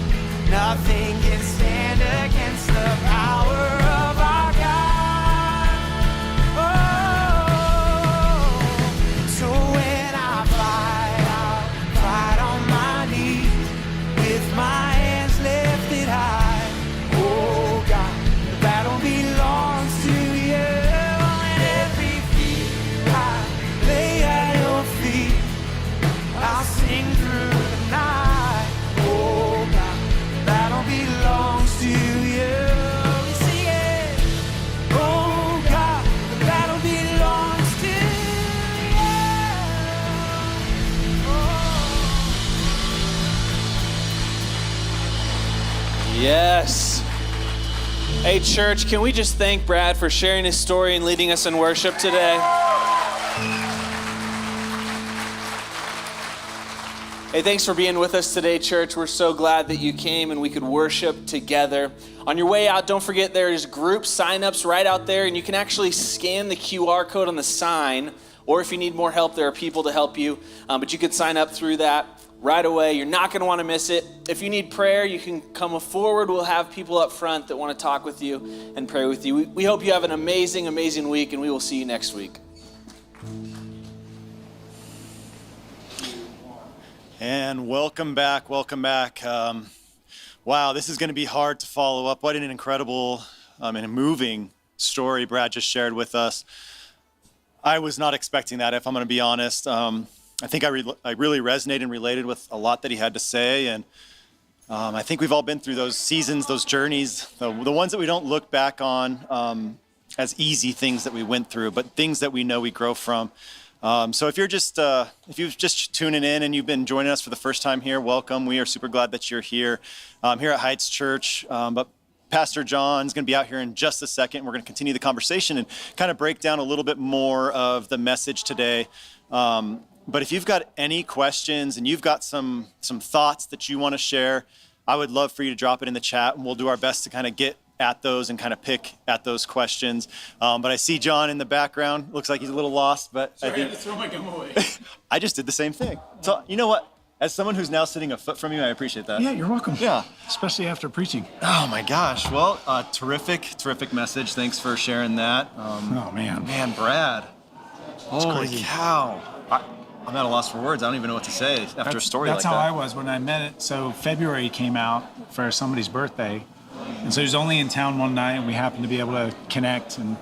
Nothing can stand against the power of our God. Oh, so when I fight on my knees, with my hands lifted high. Oh God, the battle belongs to you, and every fear I lay at your feet. I'll sing through the night. Oh God, the battle belongs to you. We sing it. Oh God, the battle belongs to you.
Yes. Hey, church, can we just thank Brad for sharing his story and leading us in worship today? Hey, thanks for being with us today, church. We're so glad that you came and we could worship together. On your way out, don't forget there's group signups right out there, and you can actually scan the QR code on the sign, or if you need more help, there are people to help you, but you could sign up through that right away. You're not going to want to miss it. If you need prayer, you can come forward. We'll have people up front that want to talk with you and pray with you. We hope you have an amazing, amazing week, and we will see you next week.
And welcome back, welcome back. Wow, this is going to be hard to follow up. What an incredible and a moving story Brad just shared with us. I was not expecting that, if I'm going to be honest. I think I really resonated and related with a lot that he had to say, and I think we've all been through those seasons, those journeys, the ones that we don't look back on as easy things that we went through, but things that we know we grow from. So if you're just tuning in and you've been joining us for the first time here, welcome. We are super glad that you're here here at Heights Church. But Pastor John's going to be out here in just a second. We're going to continue the conversation and kind of break down a little bit more of the message today. But if you've got any questions and you've got some thoughts that you want to share, I would love for you to drop it in the chat, and we'll do our best to kind of get at those and kind of pick at those questions. But I see John in the background. Looks like he's a little lost, but
Sorry, I had to throw my gum away.
I just did the same thing. So you know what? As someone who's now sitting a foot from you, I appreciate that.
Yeah, you're welcome.
Yeah.
Especially after preaching.
Oh my gosh. Well, terrific message. Thanks for sharing that.
Oh, man.
Man, Brad. Holy
crazy.
cow. I'm at a loss for words. I don't even know what to say after a story like that.
That's how I was when I met it. So February came out for somebody's birthday, And so he was only in town one night, and we happened to be able to connect. And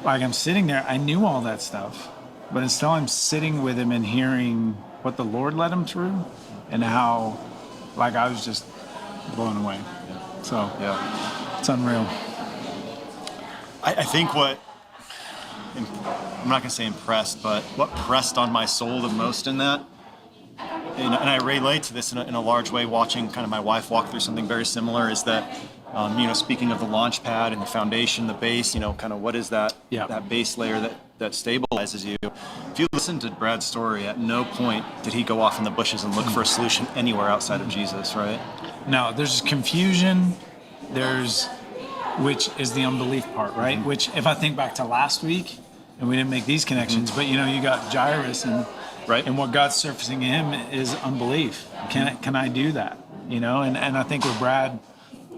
like I'm sitting there, I knew all that stuff, but until I'm sitting with him and hearing what the Lord led him through, and how, like, I was just blown away. So
Yeah.
it's unreal.
I think what, I'm not going to say impressed, but what pressed on my soul the most in that, and I relate to this in a large way, watching kind of my wife walk through something very similar, is that, speaking of the launch pad and the foundation, the base, kind of what is that, that base layer that stabilizes you. If you listen to Brad's story, at no point did he go off in the bushes and look for a solution anywhere outside of Jesus, right?
No, there's confusion, which is the unbelief part, right? Which, if I think back to last week, and we didn't make these connections, but you got Jairus, and what God's surfacing in him is unbelief. Can I do that? And I think with Brad,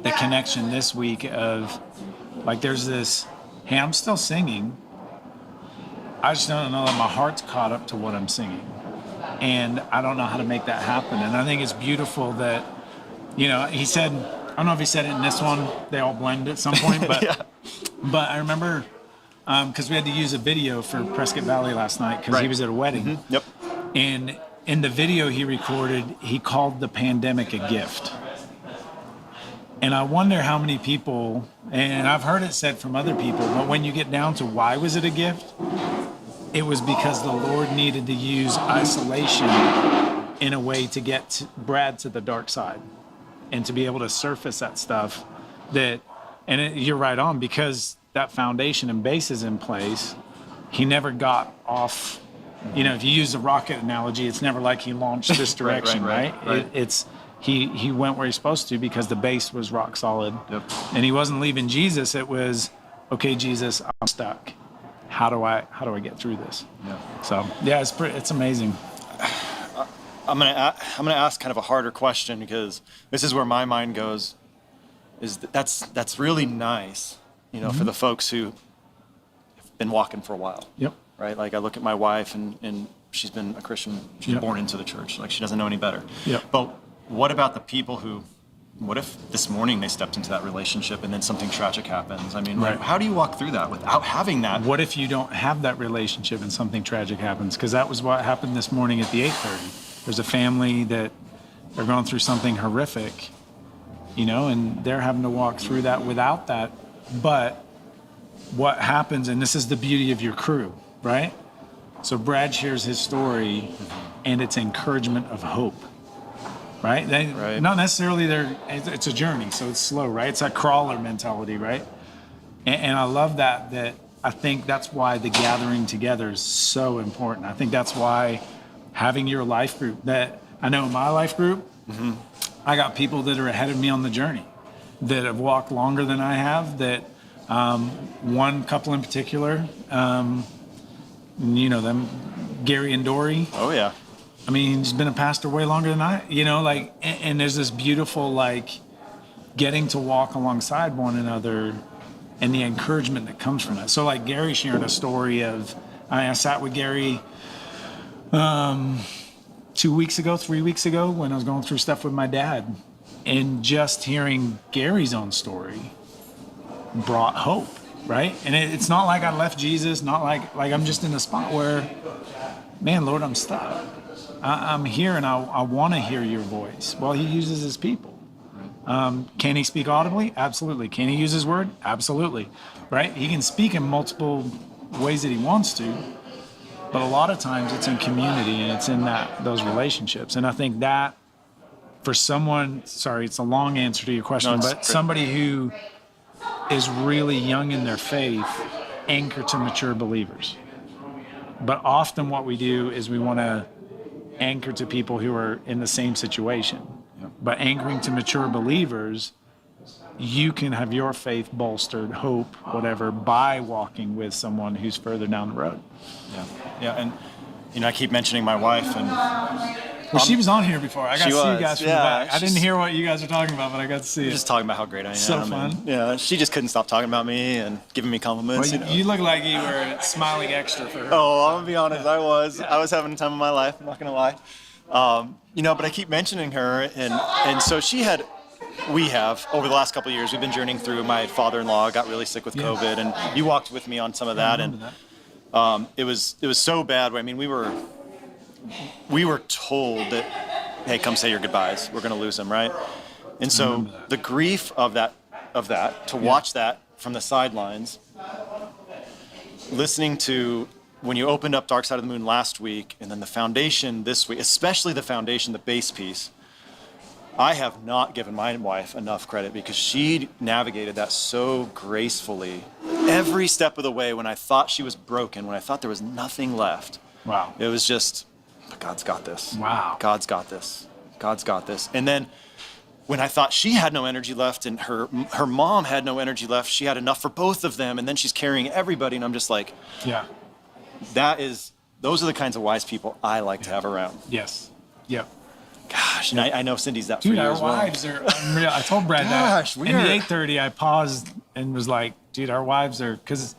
the connection this week of, like, there's this, hey, I'm still singing. I just don't know that my heart's caught up to what I'm singing. And I don't know how to make that happen. And I think it's beautiful that, he said, I don't know if he said it in this one, they all blend at some point, but but I remember, because we had to use a video for Prescott Valley last night because he was at a wedding.
Mm-hmm. Yep.
And in the video he recorded, he called the pandemic a gift. And I wonder how many people, and I've heard it said from other people, but when you get down to why was it a gift, it was because the Lord needed to use isolation in a way to get Brad to the dark side and to be able to surface that stuff you're right on, because that foundation and base is in place. He never got off, if you use the rocket analogy, it's never like he launched this direction, right? It's he went where he's supposed to because the base was rock solid.
Yep.
And he wasn't leaving Jesus. It was, okay, Jesus, I'm stuck. How do I get through this?
Yeah.
So it's amazing.
I'm gonna ask kind of a harder question, because this is where my mind goes. That's really nice, for the folks who have been walking for a while.
Yep.
Right. Like, I look at my wife, and she's been a Christian. She's born into the church. Like, she doesn't know any better.
Yep.
But what about the people who? What if this morning they stepped into that relationship and then something tragic happens? I mean,
Right.
how do you walk through that without having that?
What if you don't have that relationship and something tragic happens? Because that was what happened this morning at the 8:30. There's a family that they're going through something horrific, and they're having to walk through that without that. But what happens, and this is the beauty of your crew, right? So Brad shares his story, and it's encouragement of hope, right? Not necessarily it's a journey, so it's slow, right? It's that crawler mentality, right? And I love that I think that's why the gathering together is so important. I think that's why having your life group, that I know in my life group, I got people that are ahead of me on the journey that have walked longer than I have, that one couple in particular, them, Gary and Dory.
Oh yeah.
I mean, he's been a pastor way longer than I, and there's this beautiful, getting to walk alongside one another and the encouragement that comes from that. So, like, Gary sharing a story of, I sat with Gary 3 weeks ago when I was going through stuff with my dad, and just hearing Gary's own story brought hope, right? And it's not like I left Jesus, not like I'm just in a spot where, man, Lord, I'm stuck. I'm here, and I want to hear your voice. Well, he uses his people. Can he speak audibly? Absolutely. Can he use his word? Absolutely. Right? He can speak in multiple ways that he wants to, but a lot of times it's in community, and it's in those relationships. And I think that for someone, sorry, it's a long answer to your question, but somebody who is really young in their faith, anchor to mature believers. But often what we do is we want to anchor to people who are in the same situation. But anchoring to mature believers, you can have your faith bolstered, hope, whatever, by walking with someone who's further down the road.
Yeah, and I keep mentioning my wife, and
she was on here before. I got to see you guys from the back. I didn't hear what you guys were talking about, but I got to see it.
Just talking about how great I am.
So fun.
And, she just couldn't stop talking about me and giving me compliments.
Well, you look like you were smiling extra for her.
Oh, I'm gonna be honest. I was having the time of my life. I'm not gonna lie. But I keep mentioning her, and so she had we have over the last couple of years. We've been journeying through. My father-in-law got really sick with COVID, and you walked with me on some of that. And it was so bad. I mean, we were told that, hey, come say your goodbyes. We're going to lose him, right? And so the grief of that to watch that from the sidelines, listening to when you opened up Dark Side of the Moon last week, and then the foundation this week, especially the foundation, the base piece. I have not given my wife enough credit because she navigated that so gracefully every step of the way. When I thought she was broken, when I thought there was nothing left,
Wow.
it was just, God's got this.
Wow.
God's got this. God's got this. And then when I thought she had no energy left and her mom had no energy left, she had enough for both of them, and then she's carrying everybody, and I'm just like,
Yeah.
those are the kinds of wise people I like to have around.
Yes. Yep.
Gosh, and I know Cindy's that for
Dude,
you
our
as well.
wives are unreal. I told Brad
Gosh,
that
we
in
are-
the 8:30. I paused and was like, "Dude, our wives are," because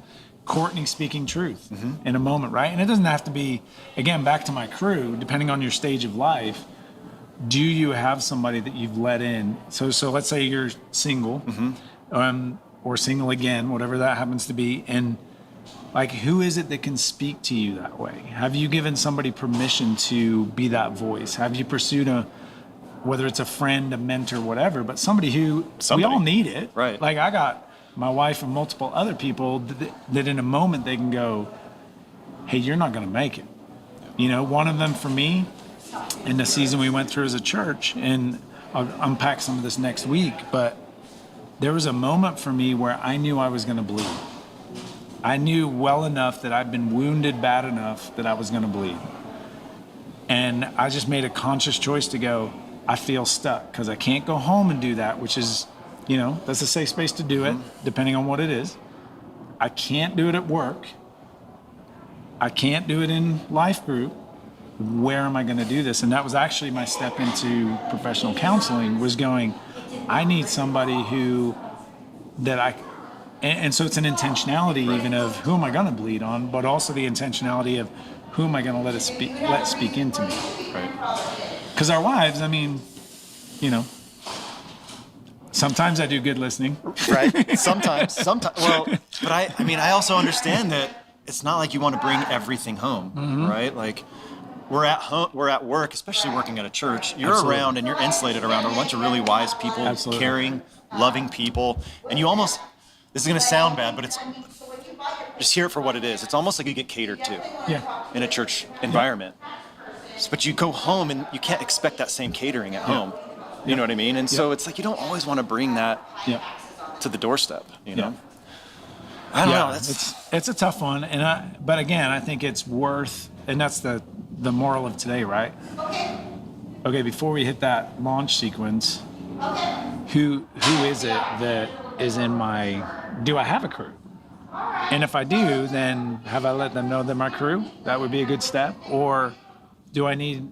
Courtney speaking truth in a moment, right? And it doesn't have to be. Again, back to my crew. Depending on your stage of life, do you have somebody that you've let in? So let's say you're single, or single again, whatever that happens to be, and like, who is it that can speak to you that way? Have you given somebody permission to be that voice? Have you pursued whether it's a friend, a mentor, whatever, but somebody who, we all need it.
Right.
Like, I got my wife and multiple other people that in a moment they can go, hey, you're not going to make it. You know, one of them for me, in the season we went through as a church, and I'll unpack some of this next week, but there was a moment for me where I knew I was going to bleed. I knew well enough that I'd been wounded bad enough that I was going to bleed. And I just made a conscious choice to go, I feel stuck because I can't go home and do that, which is, you know, that's a safe space to do it, depending on what it is. I can't do it at work. I can't do it in life group. Where am I going to do this? And that was actually my step into professional counseling, was going, I need somebody and so it's an intentionality even of who am I going to bleed on, but also the intentionality of who am I going to let speak into me.
Right.
Because our wives, I mean, you know, sometimes I do good listening.
Right. Sometimes. Well, but I also understand that it's not like you want to bring everything home, right? Like, we're at home, we're at work, especially working at a church. You're
Absolutely.
around and you're insulated around a bunch of really wise people,
Absolutely.
caring, loving people, and you almost. This is going to sound bad, but it's just hear it for what it is. It's almost like you get catered to
Yeah.
in a church environment. But you go home and you can't expect that same catering at home. You know what I mean? And so it's like you don't always want to bring that
Yeah.
to the doorstep, you know?
Yeah.
I don't know.
Yeah,
That's
it's a tough one, but again, I think it's worth, and that's the moral of today, right? Okay, before we hit that launch sequence, who is it that is in my? Do I have a crew? And if I do, then have I let them know they're my crew? That would be a good step. Or do I need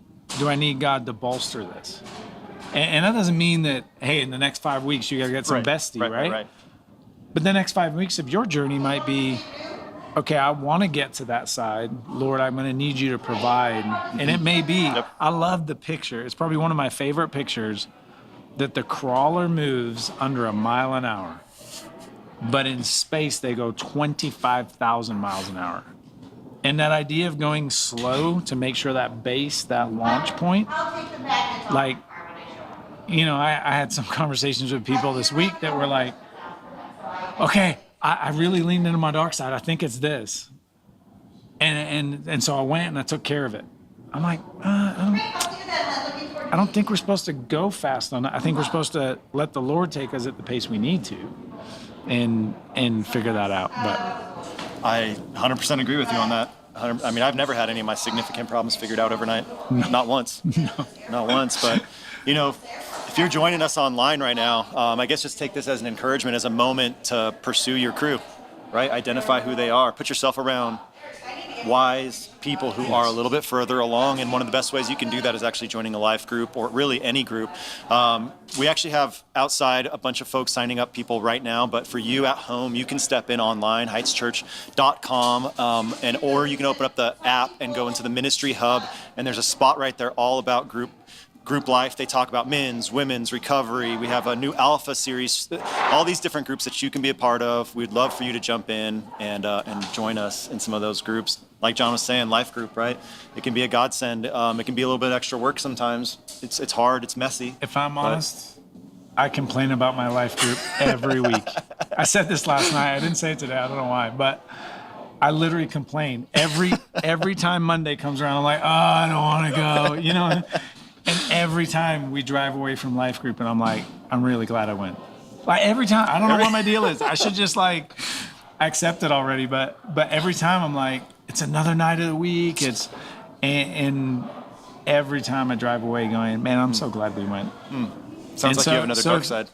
God to bolster this? And that doesn't mean that, hey, in the next 5 weeks you got to get some bestie, right? But the next 5 weeks of your journey might be, okay, I want to get to that side. Lord, I'm going to need you to provide. And it may be, I love the picture. It's probably one of my favorite pictures, that the crawler moves under a mile an hour. But in space, they go 25,000 miles an hour. And that idea of going slow to make sure that base, that launch point, like, you know, I had some conversations with people this week that were like, okay, I really leaned into my dark side. I think it's this. And so I went and I took care of it. I'm like, I don't think we're supposed to go fast on that. I think we're supposed to let the Lord take us at the pace we need to and figure that out. But
I 100% agree with you on that. I mean, I've never had any of my significant problems figured out overnight. Not once. Not once. But, you know, if you're joining us online right now, I guess just take this as an encouragement, as a moment to pursue your crew, right? Identify who they are. Put yourself around wise people who are a little bit further along, and one of the best ways you can do that is actually joining a life group, or really any group. We actually have outside a bunch of folks signing up people right now, but for you at home, you can step in online, heightschurch.com, or you can open up the app and go into the ministry hub, and there's a spot right there all about group Group Life, they talk about men's, women's, recovery. We have a new Alpha series, all these different groups that you can be a part of. We'd love for you to jump in and join us in some of those groups. Like John was saying, life group, right? It can be a godsend. It can be a little bit extra work sometimes. It's hard, it's messy.
If I'm honest, I complain about my life group every week. I said this last night. I didn't say it today. I don't know why, but I literally complain every time Monday comes around. I'm like, oh, I don't want to go, you know. And every time we drive away from life group, and I'm like, I'm really glad I went. Like every time, I don't know what my deal is. I should just like accept it already. But every time I'm like, it's another night of the week. And every time I drive away going, man, I'm so glad we went.
Sounds like you have another dark side.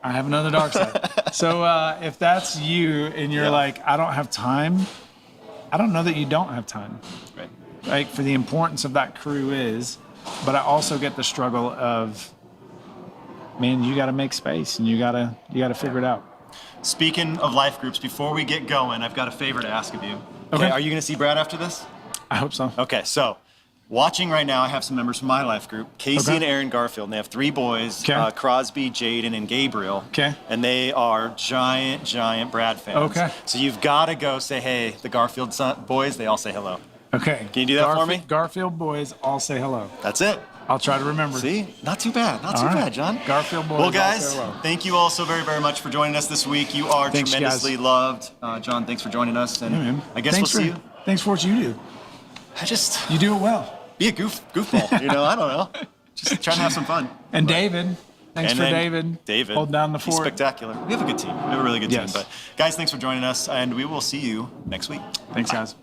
I have another dark side. So if that's you and you're like, I don't have time, I don't know that you don't have time.
Right.
Like for the importance of that crew is, but I also get the struggle of, man, you got to make space and you got to figure it out.
Speaking of life groups, before we get going, I've got a favor to ask of you.
Okay.
Are you going to see Brad after this?
I hope so.
Okay, so watching right now, I have some members from my life group, Casey
Okay.
and Aaron Garfield, and they have 3 boys,
Okay.
Crosby, Jaden, and Gabriel.
Okay.
And they are giant Brad fans.
Okay.
So you've got to go say, hey, the Garfield boys, they all say hello.
Okay.
Can you do that for me?
Garfield boys all say hello.
That's it.
I'll try to remember.
See? Not too bad. Not
All
too
right.
bad, John.
Garfield boys
Well,
all
guys,
say hello.
thank you all so very much for joining us this week. You are
Thanks,
tremendously
guys.
loved. John, thanks for joining us. And
Hey, man.
I guess
Thanks
we'll see
for-
you.
Thanks for what you do.
You
do it well.
Be a goofball, I don't know. Just trying to have some fun.
And David. Thanks
And
for
then
David. Hold down the
He's
fort.
spectacular. We have a good team. We have a really good
Yes.
team. But guys, thanks for joining us, and we will see you next week.
Thanks, guys.